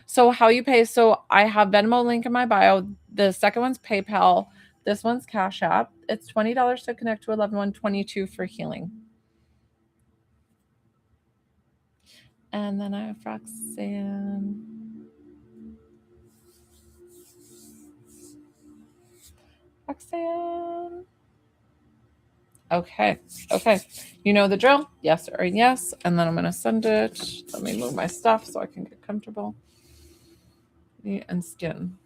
So how you pay? So I have Venmo link in my bio. The second one's PayPal. This one's Cash App. It's $20 to connect to 11/1/22 for healing. And then I have Roxanne. Roxanne. Okay. Okay. You know the drill. Yes or yes. And then I'm going to send it. Let me move my stuff so I can get comfortable. And skin.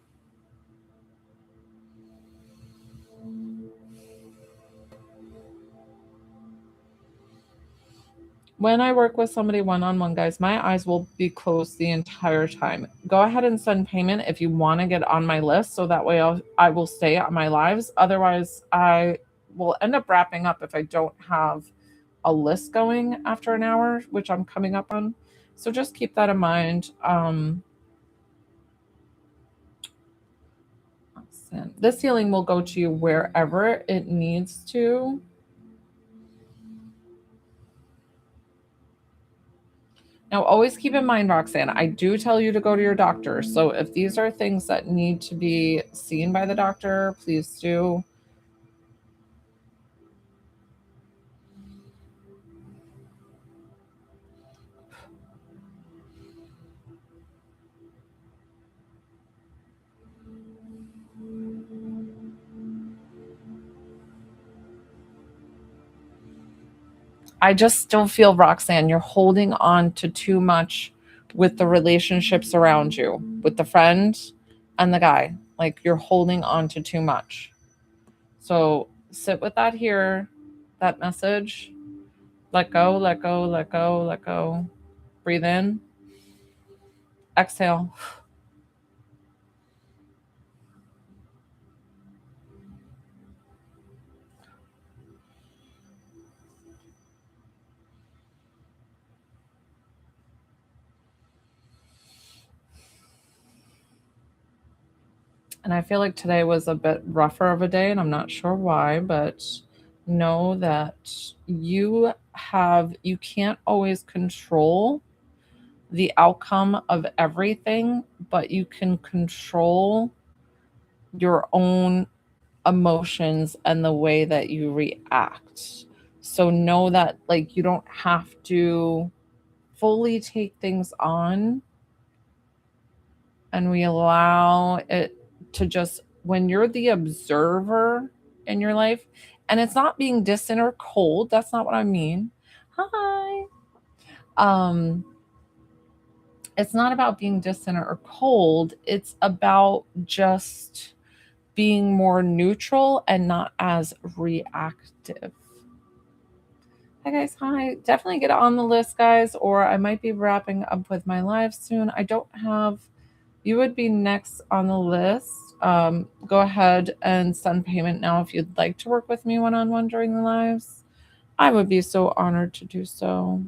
When I work with somebody one-on-one, guys, my eyes will be closed the entire time. Go ahead and send payment if you want to get on my list, so that way I will stay on my lives. Otherwise, I will end up wrapping up if I don't have a list going after an hour, which I'm coming up on. So just keep that in mind. This healing will go to you wherever it needs to. Now, always keep in mind, Roxanne, I do tell you to go to your doctor. So if these are things that need to be seen by the doctor, please do. I just still feel, Roxanne, you're holding on to too much with the relationships around you, with the friend and the guy. Like you're holding on to too much. So sit with that here, that message. Let go, let go, let go, let go. Breathe in. Exhale. And I feel like today was a bit rougher of a day, and I'm not sure why, but know that you can't always control the outcome of everything, but you can control your own emotions and the way that you react. So know that like you don't have to fully take things on, and we allow it to just, when you're the observer in your life, and it's not being distant or cold, that's not what I mean. Hi. It's not about being distant or cold. It's about just being more neutral and not as reactive. Hi guys, hi. Definitely get on the list, guys, or I might be wrapping up with my live soon. I don't have, you would be next on the list. Go ahead and send payment now if you'd like to work with me one-on-one during the lives. I would be so honored to do so.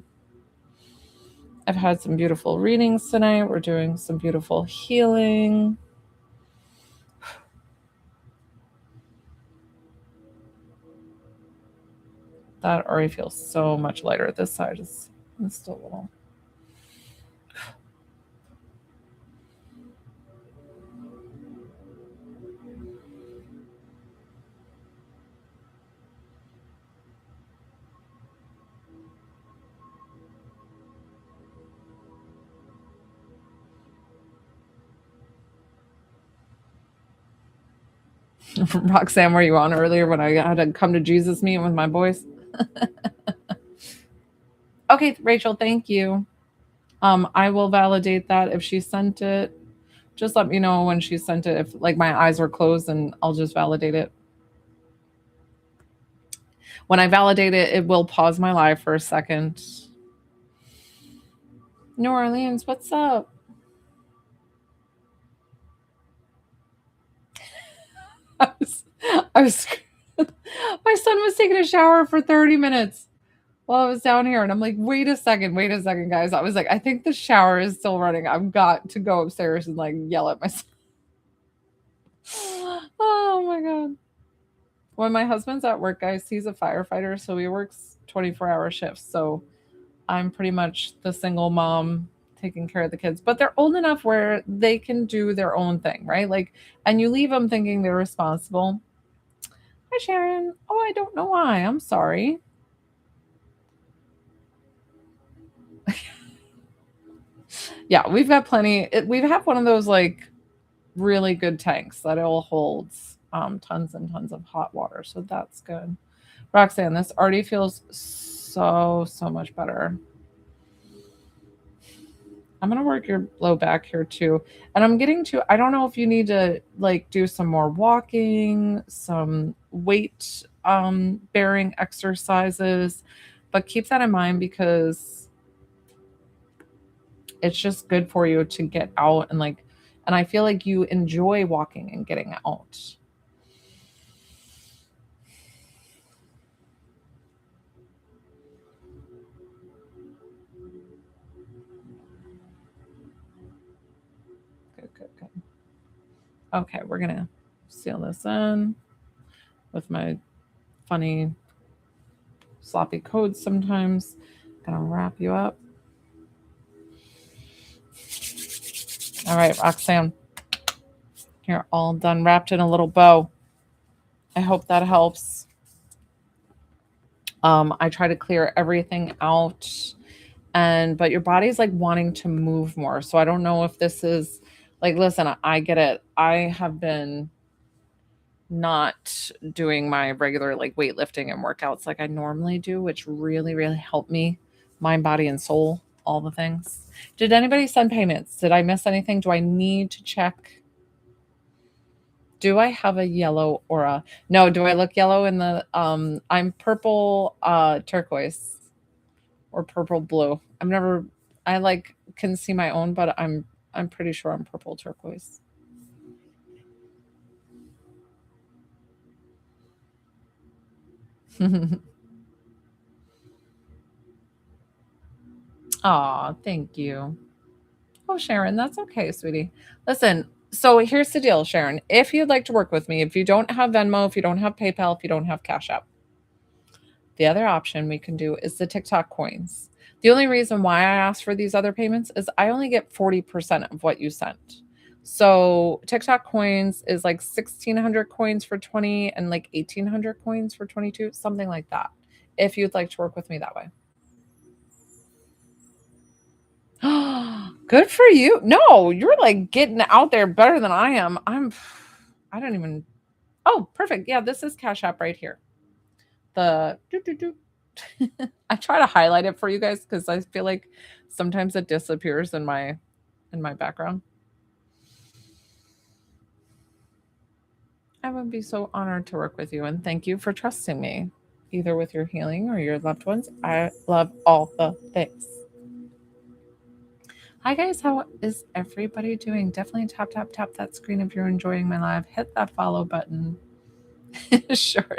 I've had some beautiful readings tonight. We're doing some beautiful healing. That already feels so much lighter. This side is still a little. Roxanne, were you on earlier when I had a come to Jesus meeting with my boys? Okay, Rachel, thank you. I will validate that if she sent it. Just let me know when she sent it. If like my eyes are closed, and I'll just validate it. When I validate it, it will pause my live for a second. New Orleans, what's up? I was my son was taking a shower for 30 minutes while I was down here, and I'm like, wait a second, guys. I was like, I think the shower is still running. I've got to go upstairs and like yell at my son. Oh my god. When my husband's at work, guys, he's a firefighter, so he works 24-hour shifts. So I'm pretty much the single mom taking care of the kids, but they're old enough where they can do their own thing, right? Like, and you leave them thinking they're responsible. Hi, Sharon. Oh, I don't know why. I'm sorry. Yeah, we've got plenty. We have one of those like really good tanks that it holds tons and tons of hot water, so that's good. Roxanne, this already feels so much better. I'm gonna work your low back here too. And I'm getting to, I don't know if you need to like do some more walking, some weight bearing exercises, but keep that in mind because it's just good for you to get out and like, and I feel like you enjoy walking and getting out. Good. Okay, we're gonna seal this in with my funny sloppy codes sometimes. Gonna wrap you up. All right, Roxanne, you're all done, wrapped in a little bow. I hope that helps. I try to clear everything out, but your body's like wanting to move more. So I don't know if this is like, listen, I get it. I have been not doing my regular like weightlifting and workouts like I normally do, which really help me, mind, body, and soul, all the things. Did anybody send payments? Did I miss anything? Do I need to check? Do I have a yellow aura? No, do I look yellow in the I'm purple turquoise or purple blue. I like can see my own, but I'm pretty sure I'm purple turquoise. Aw, thank you. Oh, Sharon, that's okay, sweetie. Listen, so here's the deal, Sharon. If you'd like to work with me, if you don't have Venmo, if you don't have PayPal, if you don't have Cash App, the other option we can do is the TikTok coins. The only reason why I asked for these other payments is I only get 40% of what you sent. So TikTok coins is like 1600 coins for 20 and like 1800 coins for 22, something like that. If you'd like to work with me that way. Good for you. No, you're like getting out there better than I am. I don't even. Oh, perfect. Yeah, this is Cash App right here. The doo, doo, doo. I try to highlight it for you guys because I feel like sometimes it disappears in my background. I would be so honored to work with you and thank you for trusting me, either with your healing or your loved ones. I love all the things. Hi guys, how is everybody doing? Definitely tap that screen if you're enjoying my live. Hit that follow button. Sure.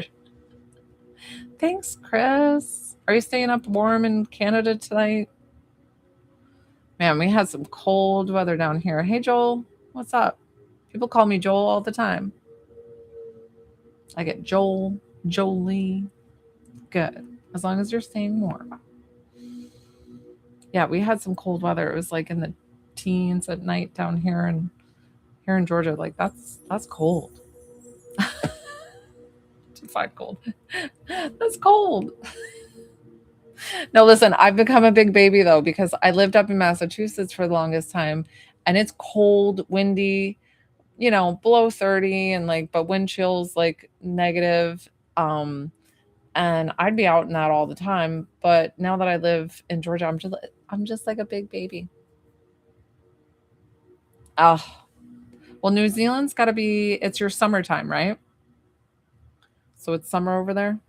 Thanks, Chris. Are you staying up warm in Canada tonight? Man, we had some cold weather down here. Hey Joel, what's up? People call me Joel all the time. I get Joel, Jolie. Good. As long as you're staying warm. Yeah, we had some cold weather. It was like in the teens at night down here and here in Georgia. Like that's cold. Define cold. That's cold. No, listen, I've become a big baby though because I lived up in Massachusetts for the longest time and it's cold, windy, below 30 and like but wind chills like negative. And I'd be out in that all the time, but now that I live in Georgia, I'm just like a big baby. Oh, well, New Zealand's got to be it's your summertime, right? So it's summer over there.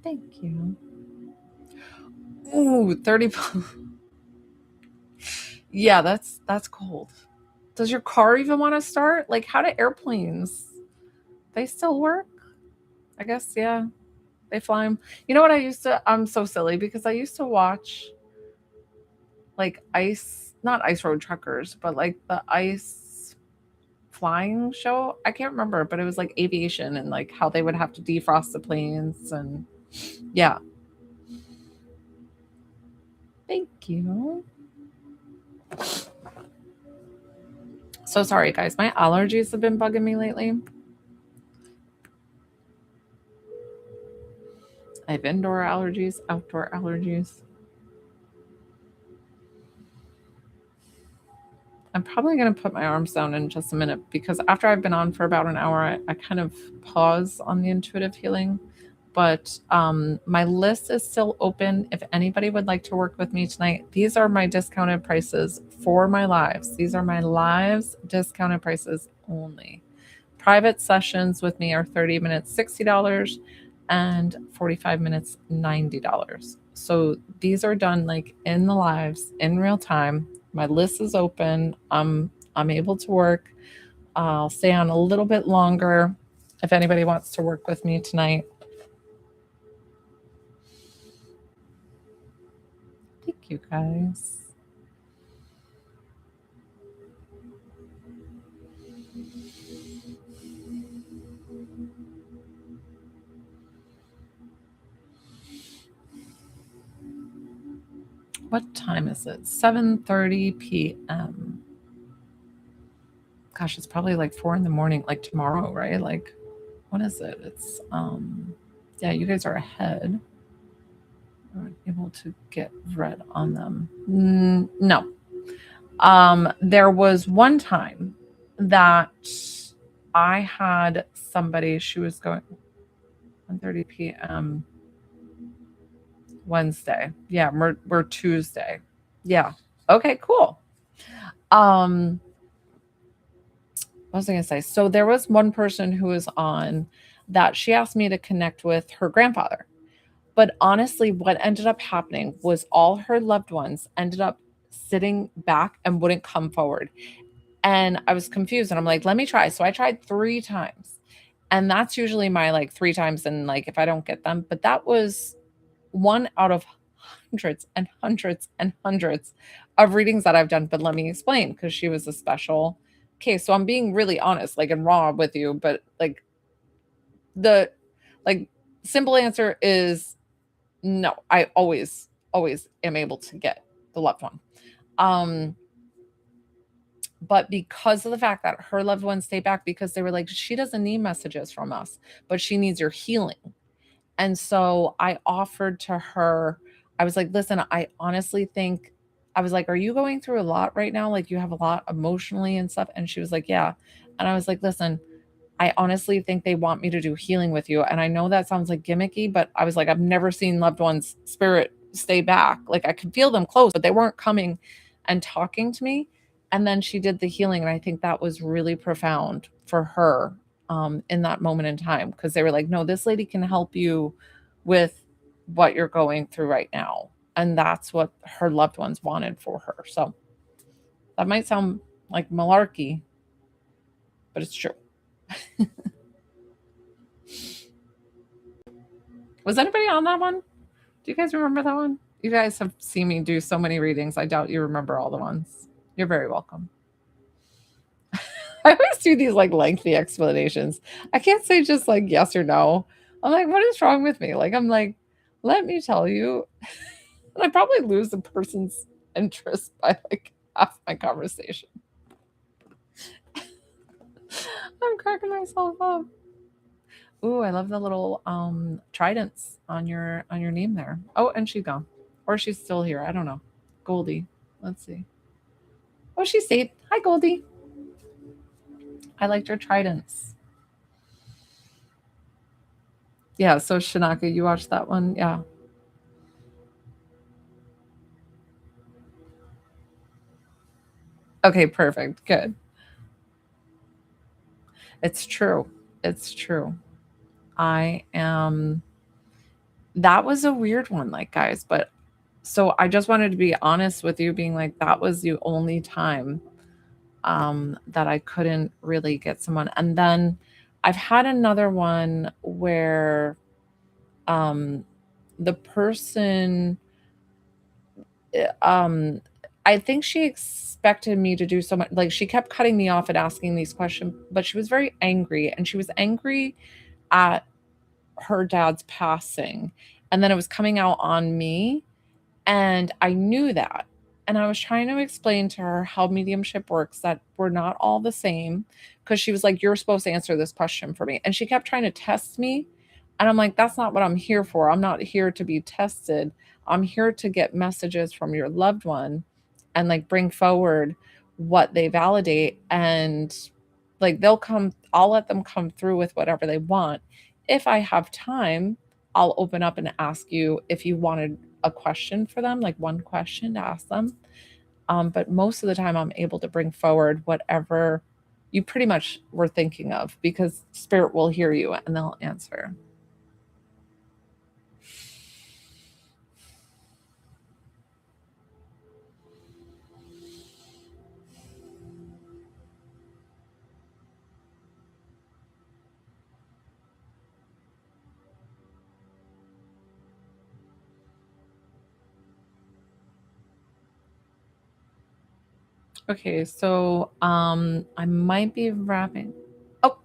Thank you. Ooh, 30. Yeah, that's cold. Does your car even want to start? Like, how do airplanes? They still work? I guess, yeah. They fly them. You know what I used to? I'm so silly because I used to watch like not ice road truckers, but like the ice flying show. I can't remember, but it was like aviation and like how they would have to defrost the planes. And yeah. Thank you. So sorry, guys. My allergies have been bugging me lately. I have indoor allergies, outdoor allergies. I'm probably going to put my arms down in just a minute because after I've been on for about an hour, I kind of pause on the intuitive healing. But my list is still open. If anybody would like to work with me tonight, these are my discounted prices for my lives. These are my lives discounted prices only. Private sessions with me are 30 minutes, $60, and 45 minutes, $90. So these are done like in the lives in real time. My list is open. I'm able to work. I'll stay on a little bit longer if anybody wants to work with me tonight. Thank you, guys. What time is it? 7:30 p.m. Gosh, it's probably like 4 in the morning, like tomorrow, right? Like, what is it? It's yeah, you guys are ahead. I'm able to get read on them. No. There was one time that I had somebody, she was going 1:30 p.m. Wednesday. Yeah, we're Tuesday. Yeah. Okay, cool. What was I going to say? So there was one person who was on that she asked me to connect with her grandfather. But honestly, what ended up happening was all her loved ones ended up sitting back and wouldn't come forward. And I was confused and I'm like, let me try. So I tried 3 times. And that's usually my like 3 times and like if I don't get them, but that was one out of hundreds and hundreds and hundreds of readings that I've done. But let me explain because she was a special case. So I'm being really honest, like and raw with you, but like the like simple answer is no. I always am able to get the loved one. But because of the fact that her loved ones stay back because they were like, she doesn't need messages from us, but she needs your healing. And so I offered to her, I was like, listen, I honestly think, I was like, are you going through a lot right now? Like you have a lot emotionally and stuff. And she was like, yeah. And I was like, listen, I honestly think they want me to do healing with you. And I know that sounds like gimmicky, but I was like, I've never seen loved ones' spirit stay back. Like I could feel them close, but they weren't coming and talking to me. And then she did the healing. And I think that was really profound for her in that moment in time because they were like, no, this lady can help you with what you're going through right now. And that's what her loved ones wanted for her. So that might sound like malarkey, but it's true. Was anybody on that one? Do you guys remember that one? You guys have seen me do so many readings. I doubt you remember all the ones. You're very welcome. I always do these like lengthy explanations. I can't say just like yes or no. I'm like, what is wrong with me? Like, I'm like, let me tell you. And I probably lose the person's interest by like half my conversation. I'm cracking myself up. Ooh, I love the little tridents on your name there. Oh, and she's gone. Or she's still here. I don't know. Goldie. Let's see. Oh, she stayed. Hi, Goldie. I liked her tridents. Yeah, so Shanaka, you watched that one? Yeah. Okay, perfect. Good. It's true. It's true. I am that was a weird one, like, guys, but so I just wanted to be honest with you, being like, that was the only time that I couldn't really get someone. And then I've had another one where um, the person, um, I think she expected me to do so much. Like she kept cutting me off and asking these questions, but she was very angry, and she was angry at her dad's passing, and then it was coming out on me, and I knew that. And I was trying to explain to her how mediumship works, that we're not all the same. Because she was like, "You're supposed to answer this question for me." And she kept trying to test me. And I'm like, "That's not what I'm here for. I'm not here to be tested. I'm here to get messages from your loved one and like bring forward what they validate. And like I'll let them come through with whatever they want. If I have time, I'll open up and ask you if you wanted a question for them, like one question to ask them. But most of the time, I'm able to bring forward whatever you pretty much were thinking of, because spirit will hear you and they'll answer. Okay, so I might be wrapping. Oh,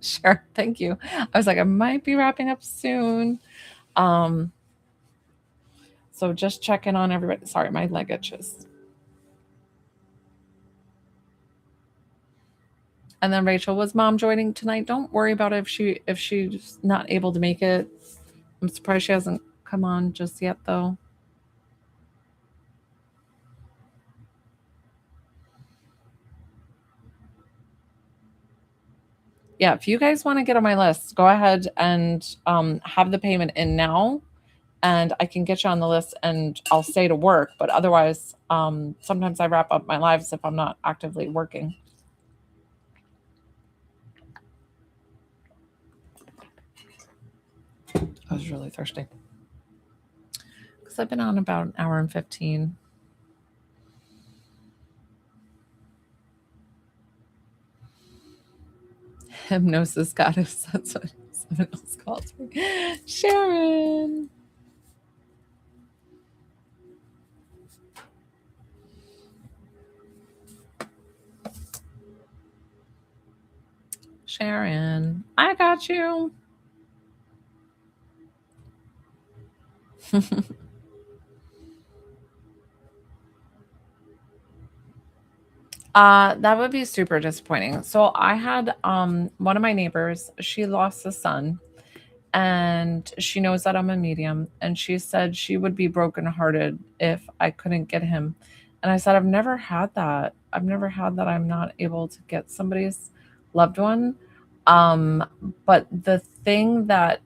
sure. Thank you. I was like, I might be wrapping up soon. Um, so just checking on everybody. Sorry, my leg itches. And then Rachel, was mom joining tonight? Don't worry about it if she's not able to make it. I'm surprised she hasn't come on just yet though. Yeah, if you guys want to get on my list, go ahead and have the payment in now, and I can get you on the list and I'll stay to work. But otherwise, sometimes I wrap up my lives if I'm not actively working. I was really thirsty because I've been on about an hour and 15. Hypnosis goddess. That's what someone else calls me. Sharon. Sharon, I got you. That would be super disappointing. So I had one of my neighbors, she lost a son, and she knows that I'm a medium, and she said she would be brokenhearted if I couldn't get him. And I said, I've never had that. I've never had that I'm not able to get somebody's loved one. But the thing that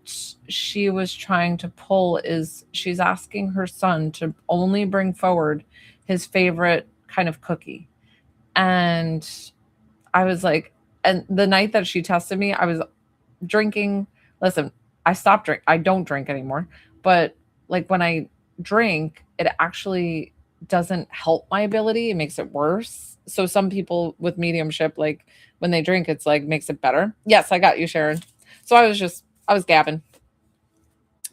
she was trying to pull is she's asking her son to only bring forward his favorite kind of cookie. And I was like, and the night that she tested me, I was drinking. Listen, I don't drink anymore. But like when I drink, it actually doesn't help my ability. It makes it worse. So some people with mediumship, like when they drink, it's like makes it better. Yes, I got you, Sharon. So I was gabbing,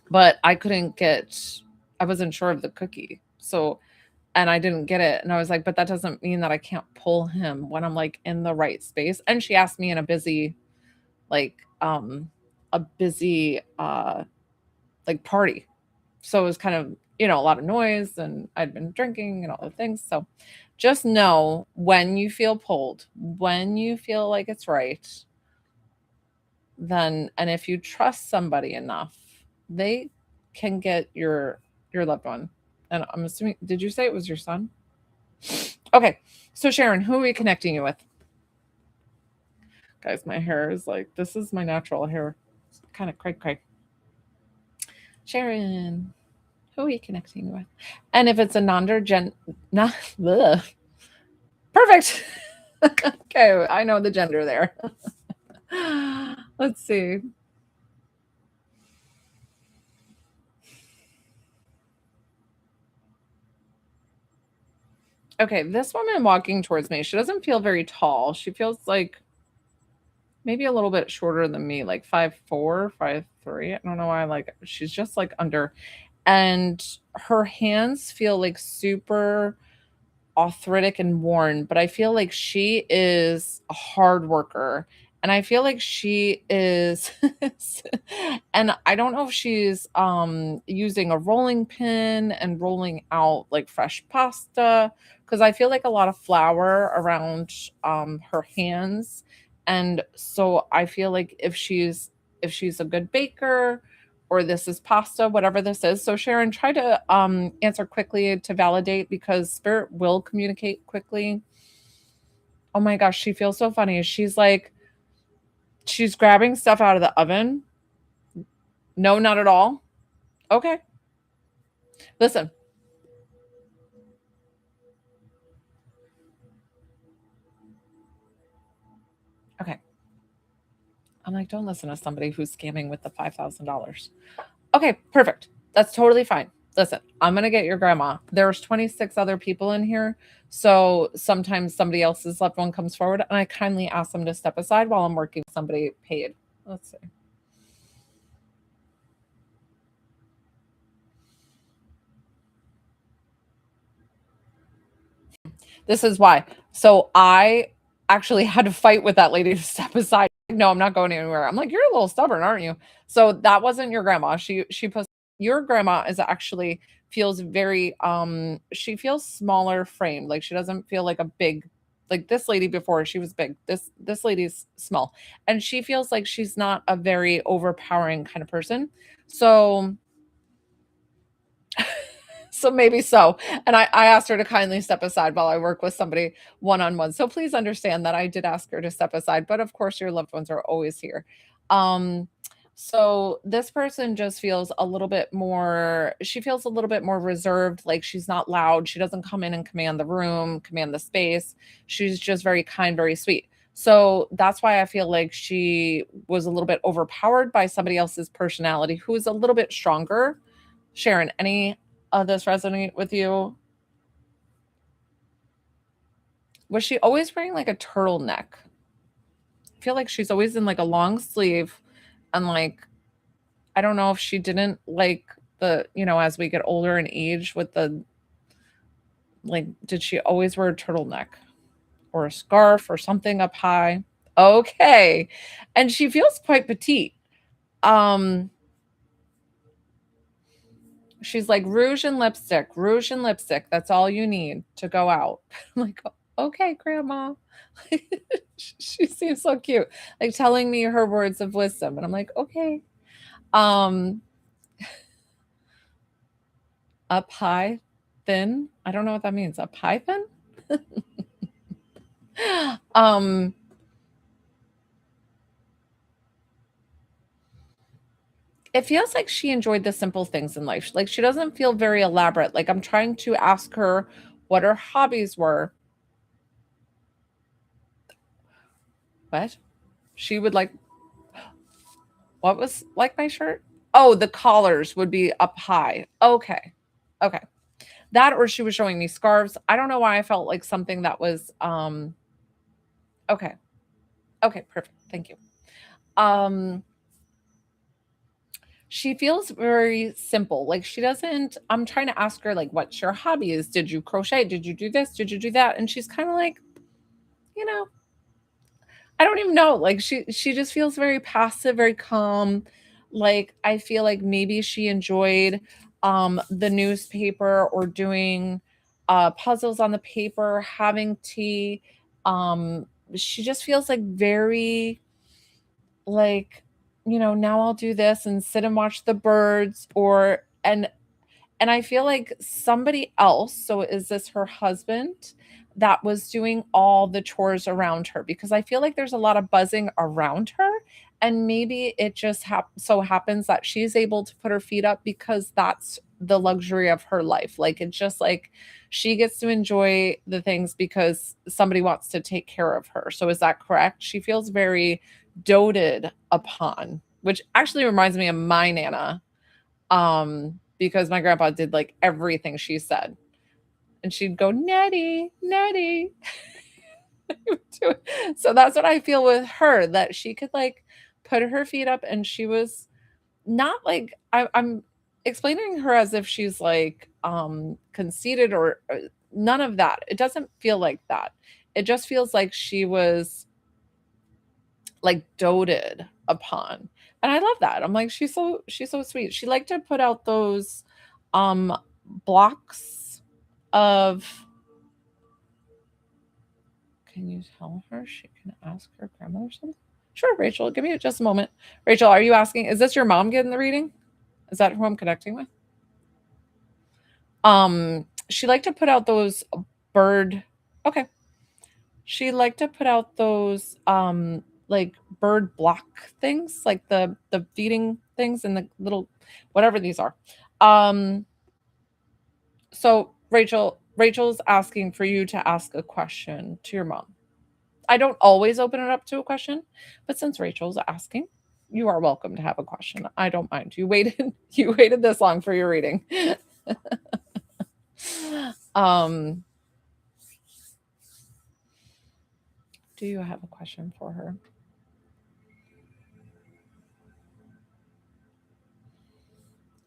but I wasn't sure of the cookie. So and I didn't get it. And I was like, but that doesn't mean that I can't pull him when I'm like in the right space. And she asked me in like a busy like party. So it was kind of, a lot of noise, and I'd been drinking and all the things. So just know when you feel pulled, when you feel like it's right, then and if you trust somebody enough, they can get your loved one. And I'm assuming, did you say it was your son? Okay. So Sharon, who are we connecting you with? Guys, my hair is like, this is my natural hair. It's kind of cray. Sharon, who are you connecting you with? And if it's a not ugh. Perfect. Okay, I know the gender there. Let's see. Okay, this woman walking towards me, she doesn't feel very tall. She feels like maybe a little bit shorter than me, like 5'4", 5'3". I don't know why, like, she's just, like, under, and her hands feel, like, super arthritic and worn, but I feel like she is a hard worker, and I feel like she is and I don't know if she's, using a rolling pin and rolling out, like, fresh pasta, because I feel like a lot of flour around, her hands, and so I feel like if she's a good baker or this is pasta, whatever this is. So Sharon, try to answer quickly to validate because spirit will communicate quickly. Oh my gosh, she feels so funny. She's like, she's grabbing stuff out of the oven. No, not at all. Okay. Listen. Okay. I'm like, don't listen to somebody who's scamming with the $5,000. Okay, perfect. That's totally fine. Listen, I'm gonna get your grandma. There's 26 other people in here, so sometimes somebody else's loved one comes forward, and I kindly ask them to step aside while I'm working with somebody paid. Let's see. This is why. So I actually had to fight with that lady to step aside. No, I'm not going anywhere. I'm like, you're a little stubborn, aren't you? So that wasn't your grandma. She posted your grandma is actually feels very she feels smaller framed. Like she doesn't feel like a big like this lady before she was big. This lady's small. And she feels like she's not a very overpowering kind of person. So so maybe so. And I asked her to kindly step aside while I work with somebody one on one. So please understand that I did ask her to step aside, but of course your loved ones are always here. Um so this person just feels a little bit more she feels a little bit more reserved, like she's not loud. She doesn't come in and command the room, command the space. She's just very kind, very sweet. So that's why I feel like she was a little bit overpowered by somebody else's personality who is a little bit stronger. Sharon, any this resonate with you? Was she always wearing like a turtleneck? I feel like she's always in like a long sleeve and like I don't know if she didn't like as we get older in age with the like did she always wear a turtleneck or a scarf or something up high? Okay. And she feels quite petite. Um she's like rouge and lipstick. That's all you need to go out. I'm like, okay, grandma. She seems so cute, like telling me her words of wisdom. And I'm like, okay. Um, up high, thin. I don't know what that means. Up high, thin. um, it feels like she enjoyed the simple things in life. Like she doesn't feel very elaborate. Like I'm trying to ask her what her hobbies were. What? She would like what was like my shirt? Oh, the collars would be up high. Okay. Okay. That or she was showing me scarves. I don't know why I felt like something that was okay. Okay, perfect. Thank you. Um she feels very simple. Like she doesn't I'm trying to ask her like what's your hobbies? Did you crochet? Did you do this? Did you do that? And she's kind of like, you know, I don't even know. Like she just feels very passive, very calm. Like I feel like maybe she enjoyed the newspaper or doing puzzles on the paper, having tea. Um she just feels like very like now I'll do this and sit and watch the birds or and I feel like somebody else, so is this her husband that was doing all the chores around her? Because I feel like there's a lot of buzzing around her. And maybe it just so happens that she's able to put her feet up because that's the luxury of her life. Like it's just like she gets to enjoy the things because somebody wants to take care of her. So is that correct? She feels very doted upon, which actually reminds me of my nana because my grandpa did like everything she said. and she'd go, Nettie, Nettie. So that's what I feel with her, that she could like put her feet up and she was not like I'm explaining her as if she's like conceited or none of that. It doesn't feel like that. It just feels like she was like doted upon. And I love that. I'm like, she's so sweet. She liked to put out those um blocks of, can you tell her she can ask her grandmother something? Sure, Rachel. Give me just a moment. Rachel, are you asking? Is this your mom getting the reading? Is that who I'm connecting with? She liked to put out those bird. Okay. She liked to put out those like bird block things, like the feeding things and the little whatever these are. Um so Rachel's asking for you to ask a question to your mom. I don't always open it up to a question, but since Rachel's asking, you are welcome to have a question. I don't mind. You waited this long for your reading. um do you have a question for her?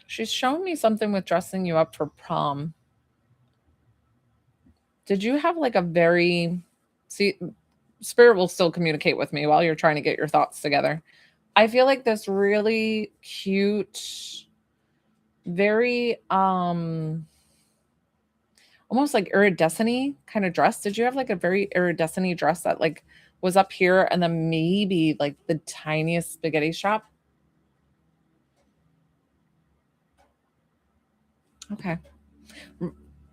She's showing me something with dressing you up for prom. Did you have like a very, see, spirit will still communicate with me while you're trying to get your thoughts together. I feel like this really cute, very almost like iridescent kind of dress. Did you have like a very iridescent dress that like was up here and then maybe like the tiniest spaghetti strap? Okay.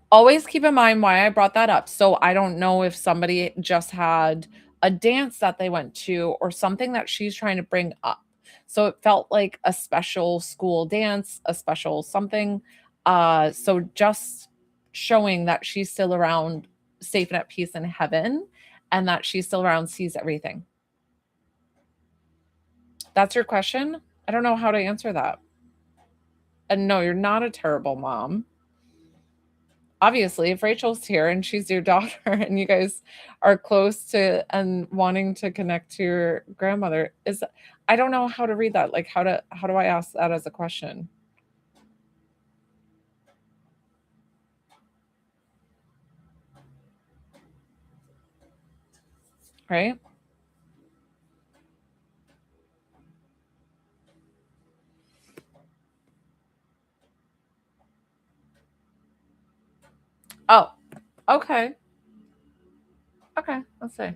Always keep in mind why I brought that up. So I don't know if somebody just had a dance that they went to or something that she's trying to bring up. So it felt like a special school dance, a special something. So just showing that she's still around, safe and at peace in heaven, and that she's still around, sees everything. That's your question? I don't know how to answer that. And no, you're not a terrible mom. Obviously, if Rachel's here and she's your daughter and you guys are close to and wanting to connect to your grandmother, is, I don't know how to read that. Like how do I ask that as a question? Right? Oh, okay. Okay, let's see.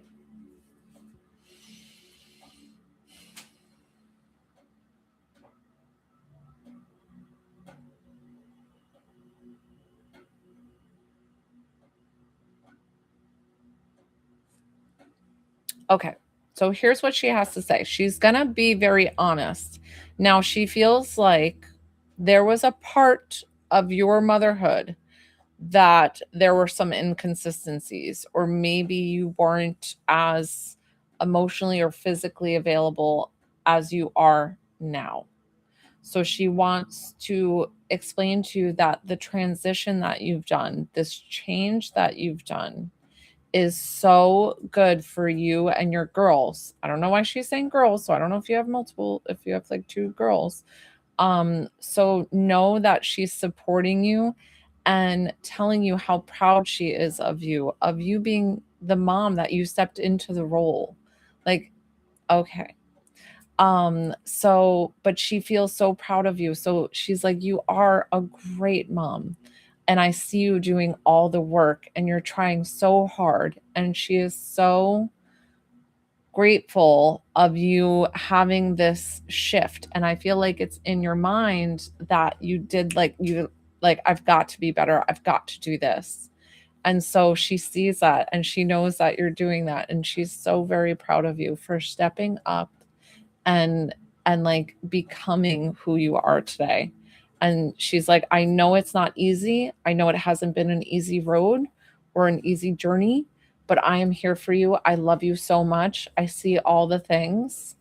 Okay. So here's what she has to say. She's going to be very honest. Now, she feels like there was a part of your motherhood that there were some inconsistencies, or maybe you weren't as emotionally or physically available as you are now. So she wants to explain to you that the transition that you've done, this change that you've done, is so good for you and your girls. I don't know why she's saying girls, so I don't know if you have multiple, if you have like two girls. So know that she's supporting you and telling you how proud she is of you being the mom that you stepped into the role. Like, okay. So but she feels so proud of you. So she's like, you are a great mom. And I see you doing all the work and you're trying so hard. And she is so grateful of you having this shift. And I feel like it's in your mind that you did like you like, I've got to be better. I've got to do this. And so she sees that and she knows that you're doing that. And she's so very proud of you for stepping up and like becoming who you are today. And she's like, I know it's not easy. I know it hasn't been an easy road or an easy journey, but I am here for you. I love you so much. I see all the things.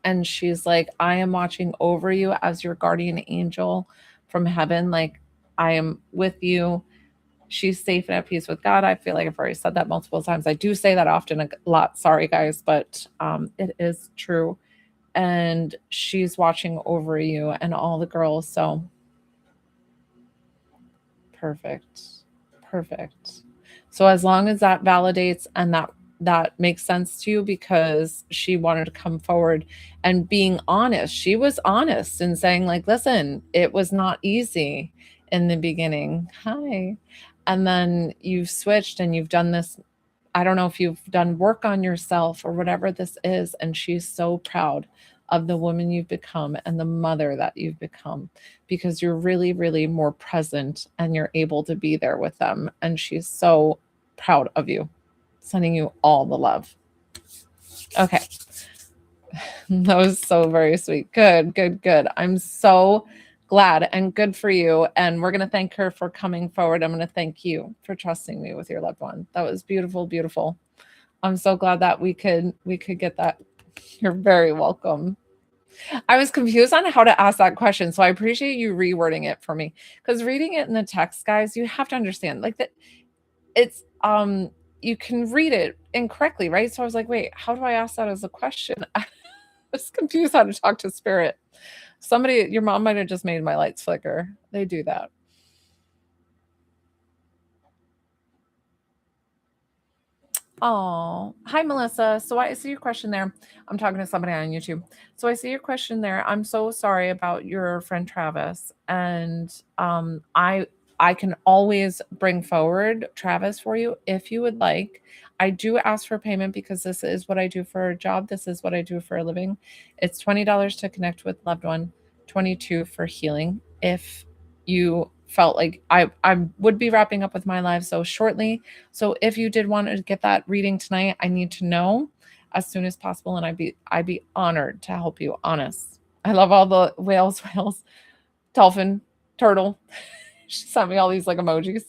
And she's like, I am watching over you as your guardian angel from heaven. Like, I am with you. She's safe and at peace with God. I feel like I've already said that multiple times. I do say that often a lot. Sorry, guys, but it is true. And she's watching over you and all the girls. So perfect. Perfect. So as long as that validates and that makes sense to you, because she wanted to come forward and being honest. She was honest and saying like, listen, it was not easy in the beginning. Hi. And then you've switched and you've done this. I don't know if you've done work on yourself or whatever this is. And she's so proud of the woman you've become and the mother that you've become, because you're really, really more present and you're able to be there with them. And she's so proud of you, sending you all the love. Okay. That was so very sweet. Good, good, good. I'm so glad and good for you. And we're going to thank her for coming forward. I'm going to thank you for trusting me with your loved one. That was beautiful, beautiful. I'm so glad that we could get that. You're very welcome. I was confused on how to ask that question, so I appreciate you rewording it for me, because reading it in the text, guys, you have to understand like that it's you can read it incorrectly, right? So I was like, wait, how do I ask that as a question? I was confused how to talk to spirit. Somebody, your mom might have just made my lights flicker. They do that. Oh, hi, Melissa. So I see your question there. I'm talking to somebody on YouTube. So I see your question there. I'm so sorry about your friend Travis. And I can always bring forward Travis for you if you would like. I do ask for payment because this is what I do for a job. This is what I do for a living. It's $20 to connect with loved one, 22 for healing. If you felt like I would be wrapping up with my live so shortly. So if you did want to get that reading tonight, I need to know as soon as possible, and I'd be honored to help you. Honest. I love all the whales, dolphin, turtle. She sent me all these like emojis.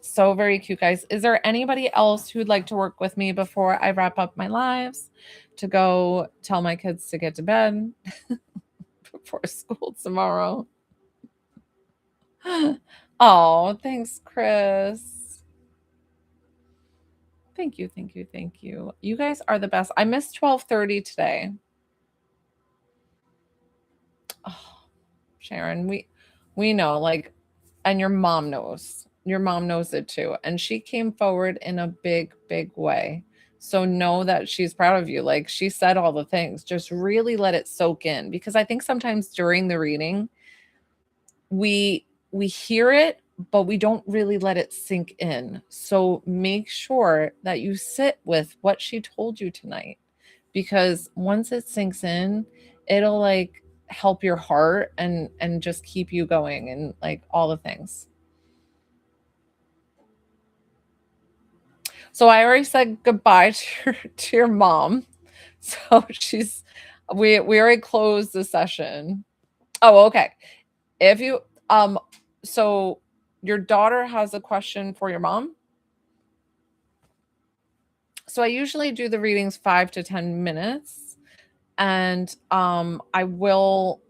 So very cute, guys. Is there anybody else who'd like to work with me before I wrap up my lives to go tell my kids to get to bed before school tomorrow? Oh, thanks, Chris. Thank you, thank you, thank you. You guys are the best. I missed 12:30 today. Oh, Sharon, we know, like, and your mom knows. Your mom knows it too. And she came forward in a big, big way. So know that she's proud of you. Like she said all the things. Just really let it soak in, because I think sometimes during the reading, we hear it, but we don't really let it sink in. So make sure that you sit with what she told you tonight, because once it sinks in, it'll like help your heart and just keep you going and like all the things. So I already said goodbye to your mom. So we already closed the session. Oh, okay. If you so your daughter has a question for your mom. So I usually do the readings 5 to 10 minutes, and I will.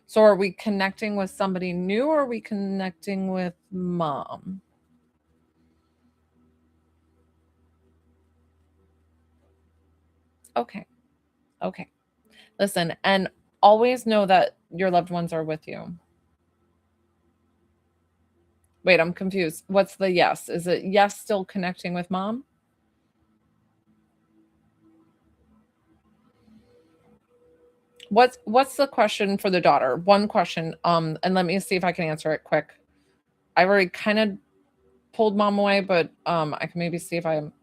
So are we connecting with somebody new, or are we connecting with mom? Okay. Okay. Listen, and always know that your loved ones are with you. Wait, I'm confused. What's the yes? Is it yes still connecting with mom? What's the question for the daughter? One question. And let me see if I can answer it quick. I've already kind of pulled mom away, but I can maybe see if I'm.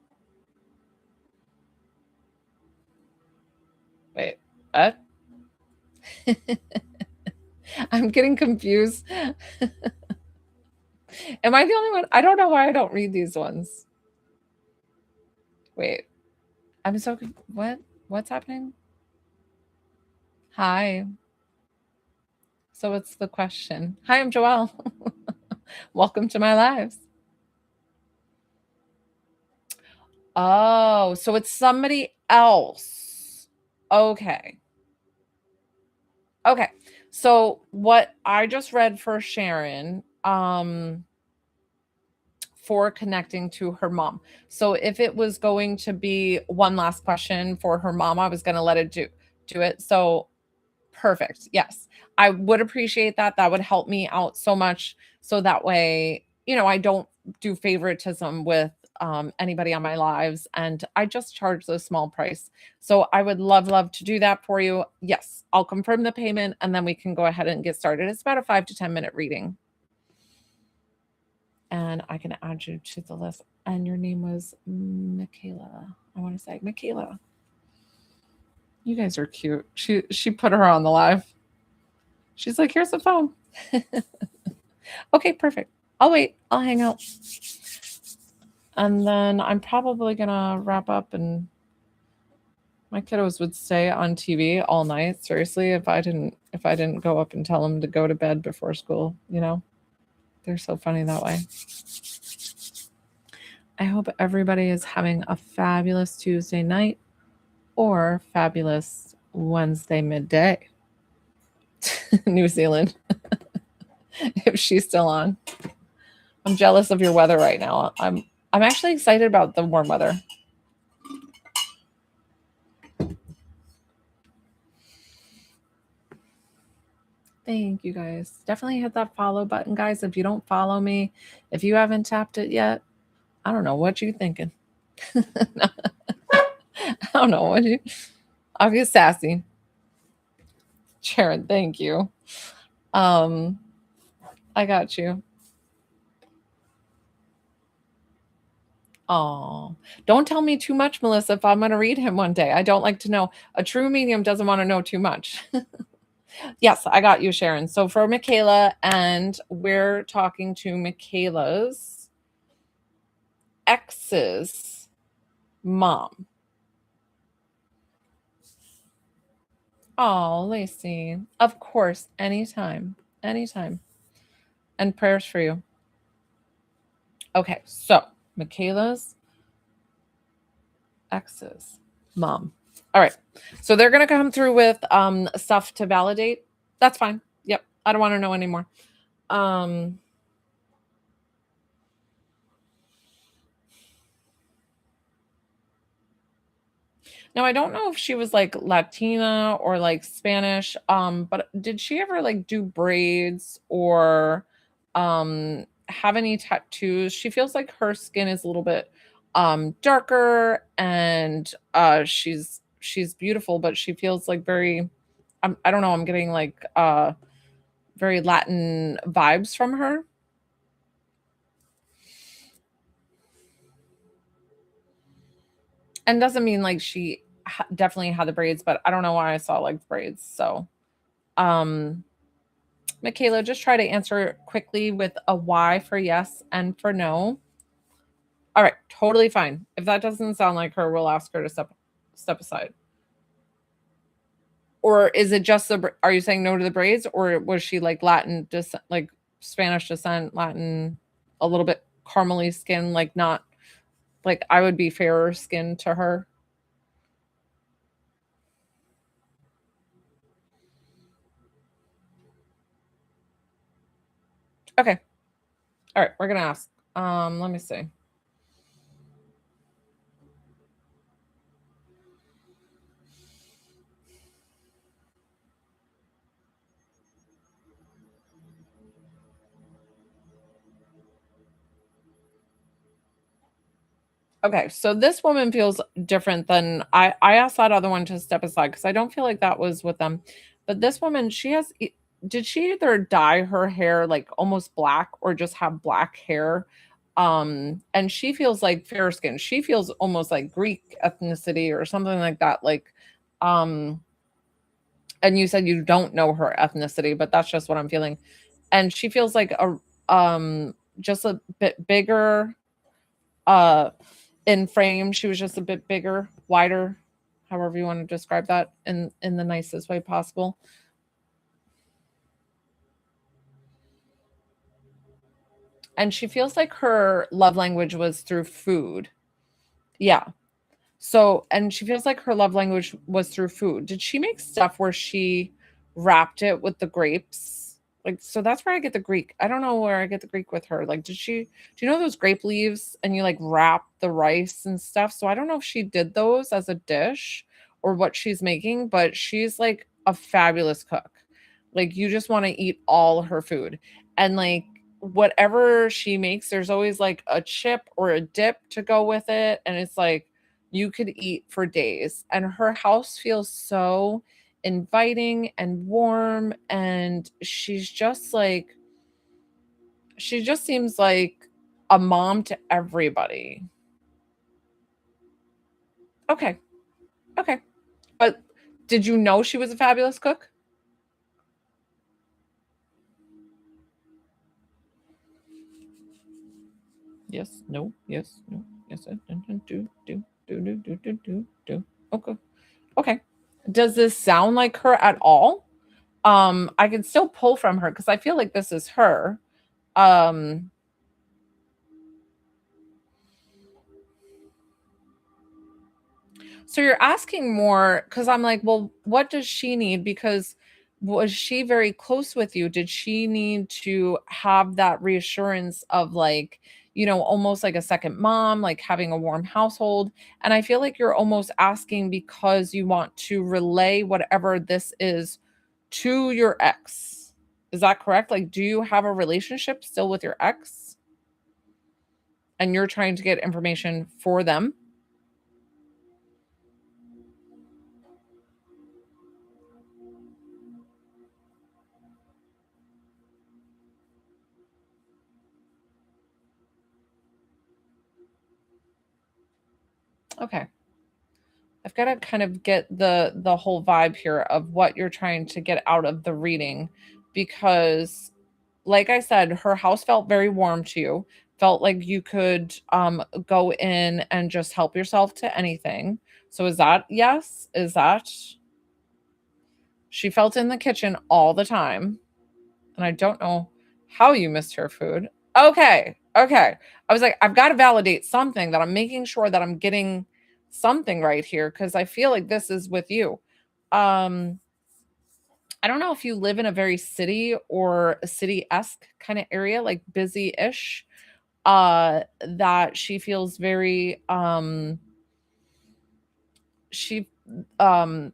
Wait, what? I'm getting confused. Am I the only one? I don't know why I don't read these ones. Wait, I'm so what? What's happening? Hi. So what's the question? Hi, I'm Joelle. Welcome to my lives. Oh, so it's somebody else. Okay. Okay. So what I just read for Sharon, for connecting to her mom. So if it was going to be one last question for her mom, I was going to let it do it. So perfect. Yes. I would appreciate that. That would help me out so much. So that way, I don't do favoritism with anybody on my lives. And I just charge the small price. So I would love to do that for you. Yes. I'll confirm the payment and then we can go ahead and get started. It's about a 5 to 10 minute reading. And I can add you to the list. And your name was Michaela. I want to say Michaela. You guys are cute. She put her on the live. She's like, here's the phone. Okay, perfect. I'll wait. I'll hang out. And then I'm probably gonna wrap up, and my kiddos would stay on TV all night. Seriously, if I didn't go up and tell them to go to bed before school, they're so funny that way. I hope everybody is having a fabulous Tuesday night or fabulous Wednesday midday. New Zealand. If she's still on. I'm jealous of your weather right now. I'm actually excited about the warm weather. Thank you guys. Definitely hit that follow button, guys. If you don't follow me, if you haven't tapped it yet, I don't know what you're thinking. I don't know what I'll get sassy. Sharon, thank you. I got you. Oh, don't tell me too much, Melissa, if I'm going to read him one day. I don't like to know. A true medium doesn't want to know too much. Yes, I got you, Sharon. So for Michaela, and we're talking to Michaela's ex's mom. Oh, Lacey. Of course, anytime. Anytime. And prayers for you. Okay, so Michaela's ex's mom. All right. So they're going to come through with stuff to validate. That's fine. Yep. I don't want to know anymore. Now I don't know if she was like Latina or like Spanish, but did she ever like do braids or have any tattoos? She feels like her skin is a little bit darker, and she's beautiful, but she feels like very I don't know, I'm getting like very Latin vibes from her. And doesn't mean like she definitely had the braids, but I don't know why I saw like braids. So, Michaela, just try to answer quickly with a Y for yes and for no. All right, totally fine. If that doesn't sound like her, we'll ask her to step aside. Or is it just are you saying no to the braids, or was she like Latin descent, like Spanish descent, Latin, a little bit caramely skin, like not like I would be fairer skin to her? Okay. All right, we're gonna ask. Let me see. Okay, so this woman feels different than I asked that other one to step aside because I don't feel like that was with them. But this woman, did she either dye her hair like almost black or just have black hair? And she feels like fair skin. She feels almost like Greek ethnicity or something like that. Like, and you said you don't know her ethnicity, but that's just what I'm feeling. And she feels like just a bit bigger in frame. She was just a bit bigger, wider, however you want to describe that in the nicest way possible. And she feels like her love language was through food. Yeah. So, and she feels like her love language was through food. Did she make stuff where she wrapped it with the grapes. Like, so that's where I get the Greek. I don't know where I get the Greek with her. Like, do you know those grape leaves and you like wrap the rice and stuff? So I don't know if she did those as a dish or what she's making, but she's like a fabulous cook. Like, you just want to eat all her food. And like, whatever she makes, there's always like a chip or a dip to go with it. And it's like, you could eat for days. And her house feels so inviting and warm. And she just seems like a mom to everybody. Okay. Okay. But did you know she was a fabulous cook? Yes, no, yes, no, yes, do. Okay. Okay. Does this sound like her at all? I can still pull from her because I feel like this is her. Um, so you're asking more because I'm like, well, what does she need? Because was she very close with you? Did she need to have that reassurance of like, almost like a second mom, like having a warm household? And I feel like you're almost asking because you want to relay whatever this is to your ex. Is that correct? Like, do you have a relationship still with your ex and you're trying to get information for them? Okay. I've got to kind of get the whole vibe here of what you're trying to get out of the reading because like I said, her house felt very warm to you. Felt like you could go in and just help yourself to anything. So is that yes? Is that she felt in the kitchen all the time? And I don't know how you missed her food. Okay. Okay. I was like, I've got to validate something that I'm making sure that I'm getting something right here because I feel like this is with you. Um, I don't know if you live in a very city or a city-esque kind of area, like busy-ish, that she feels very she um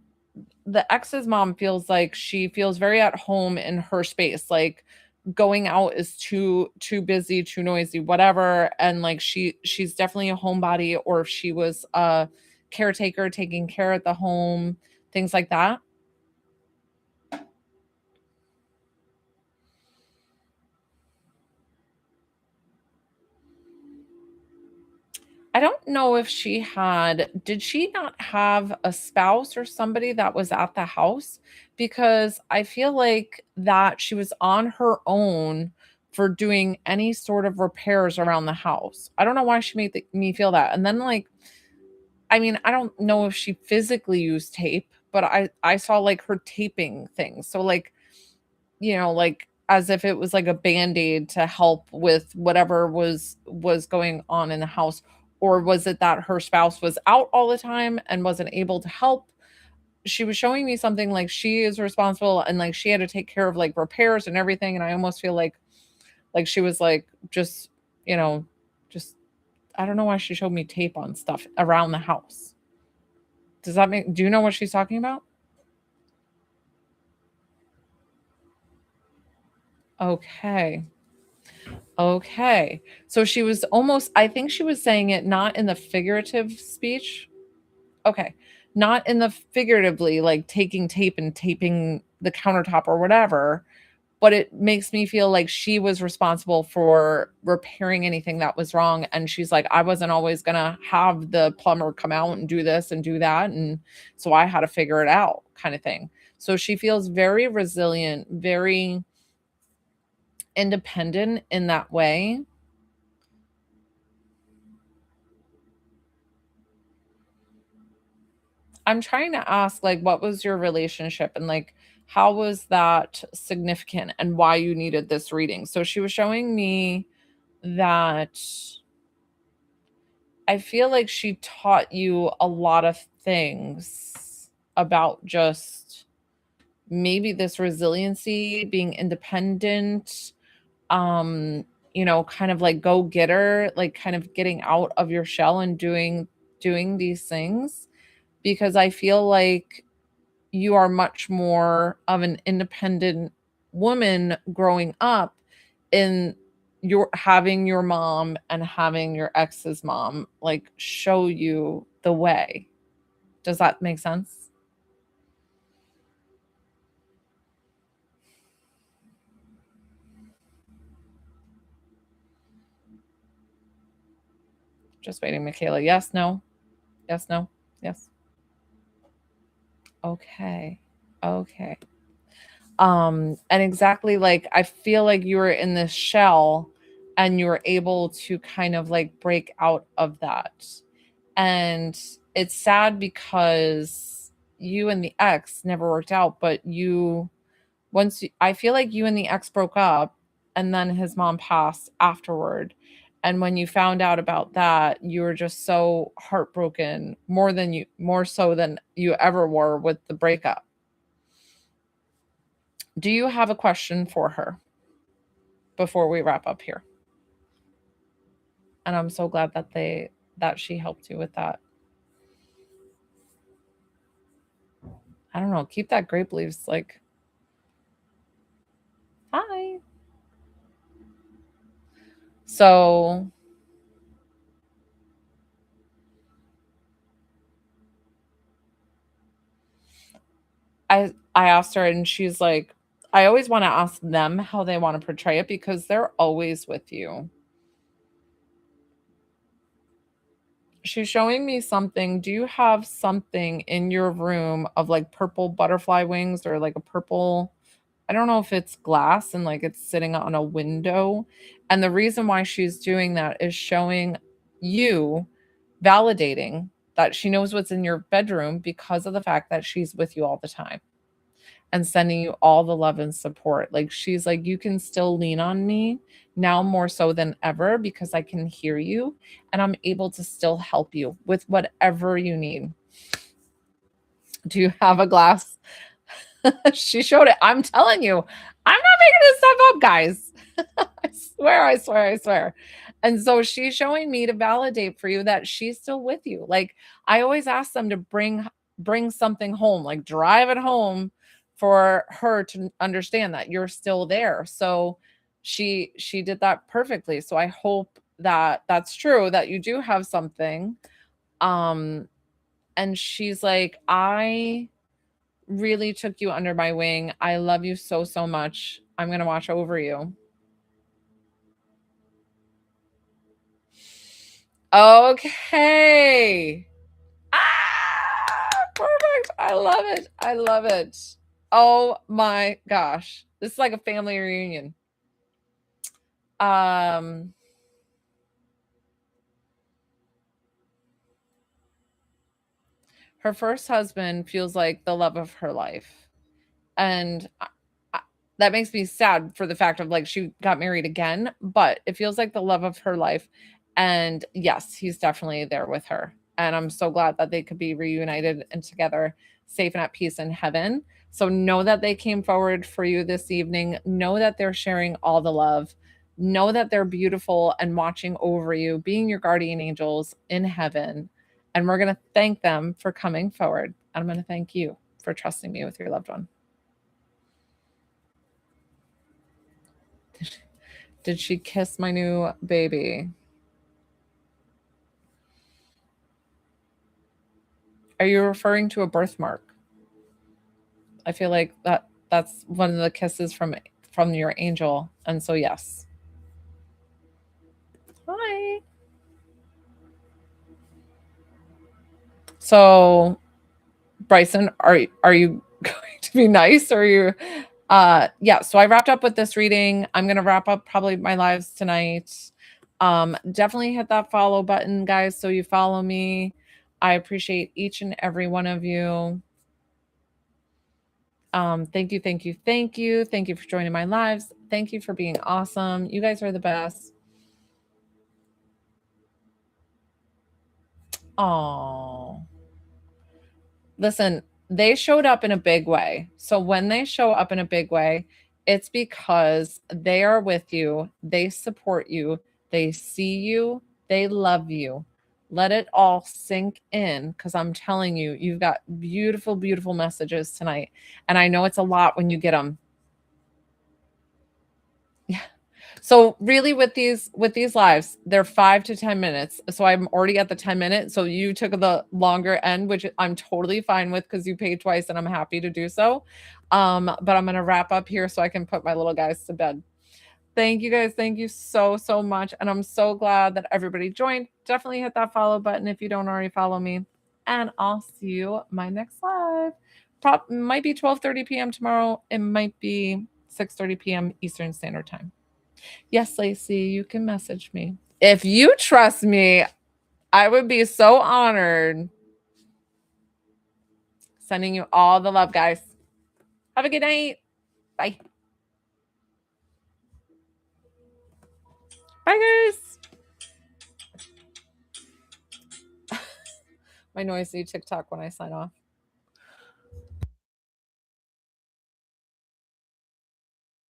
the ex's mom feels like she feels very at home in her space, like going out is too busy, too noisy, whatever. And like she's definitely a homebody, or if she was a caretaker taking care at the home, things like that. I don't know if did she not have a spouse or somebody that was at the house? Because I feel like that she was on her own for doing any sort of repairs around the house. I don't know why she made me feel that. And then, like, I mean, I don't know if she physically used tape, but I saw like her taping things. So like, like as if it was like a band-aid to help with whatever was going on in the house. Or was it that her spouse was out all the time and wasn't able to help? She was showing me something like she is responsible and like she had to take care of like repairs and everything. And I almost feel like she was like just, you know, just I don't know why she showed me tape on stuff around the house. Do you know what she's talking about? Okay. Okay. So she was almost, I think she was saying it not in the figurative speech. Okay. Not in the figuratively, like taking tape and taping the countertop or whatever, but it makes me feel like she was responsible for repairing anything that was wrong. And she's like, I wasn't always going to have the plumber come out and do this and do that. And so I had to figure it out, kind of thing. So she feels very resilient, very independent in that way. I'm trying to ask, like, what was your relationship and like how was that significant and why you needed this reading? So she was showing me that I feel like she taught you a lot of things about just maybe this resiliency, being independent, kind of like go getter, like kind of getting out of your shell and doing these things, because I feel like you are much more of an independent woman growing up in your having your mom and having your ex's mom like show you the way. Does that make sense? Just waiting, Michaela. Yes, no, yes, no, yes. Okay. Okay. And exactly, like I feel like you were in this shell and you were able to kind of like break out of that. And it's sad because you and the ex never worked out, but I feel like you and the ex broke up and then his mom passed afterward. And when you found out about that, you were just so heartbroken, more so than you ever were with the breakup. Do you have a question for her before we wrap up here? And I'm so glad that she helped you with that. I don't know, keep that grape leaves like hi. So I asked her and she's like, I always want to ask them how they want to portray it because they're always with you. She's showing me something. Do you have something in your room of like purple butterfly wings or like a purple, I don't know if it's glass and like it's sitting on a window. And the reason why she's doing that is showing you, validating that she knows what's in your bedroom because of the fact that she's with you all the time and sending you all the love and support. Like she's like, you can still lean on me now more so than ever because I can hear you and I'm able to still help you with whatever you need. Do you have a glass? She showed it. I'm telling you, I'm not making this stuff up, guys. I swear, I swear, I swear. And so she's showing me to validate for you that she's still with you. Like I always ask them to bring something home, like drive it home for her to understand that you're still there. So she did that perfectly. So I hope that that's true that you do have something. Um and she's like, I really took you under my wing. I love you so, so much. I'm going to watch over you. Okay. Perfect. I love it. I love it. Oh my gosh. This is like a family reunion. Um her first husband feels like the love of her life. And that makes me sad for the fact of like she got married again, but it feels like the love of her life. And yes, he's definitely there with her. And I'm so glad that they could be reunited and together, safe and at peace in heaven. So know that they came forward for you this evening. Know that they're sharing all the love. Know that they're beautiful and watching over you, being your guardian angels in heaven. And we're going to thank them for coming forward. And I'm going to thank you for trusting me with your loved one. Did she kiss my new baby? Are you referring to a birthmark? I feel like that's one of the kisses from your angel. And so yes. Hi. So Bryson, are you going to be nice or are you yeah, so I wrapped up with this reading. I'm going to wrap up probably my lives tonight. Definitely hit that follow button, guys, so you follow me. I appreciate each and every one of you. Thank you, thank you, thank you. Thank you for joining my lives. Thank you for being awesome. You guys are the best. Oh, listen, they showed up in a big way. So when they show up in a big way, it's because they are with you, they support you, they see you, they love you. Let it all sink in, because I'm telling you, you've got beautiful, beautiful messages tonight. And I know it's a lot when you get them. Yeah. So really with these lives, they're 5 to 10 minutes. So I'm already at the 10 minutes. So you took the longer end, which I'm totally fine with because you paid twice and I'm happy to do so. But I'm going to wrap up here so I can put my little guys to bed. Thank you guys. Thank you so, so much. And I'm so glad that everybody joined. Definitely hit that follow button if you don't already follow me. And I'll see you my next live. Might be 12:30 p.m. tomorrow. It might be 6:30 p.m. Eastern Standard Time. Yes, Lacey, you can message me. If you trust me, I would be so honored. Sending you all the love, guys. Have a good night. Bye. Bye, guys. My noisy TikTok when I sign off.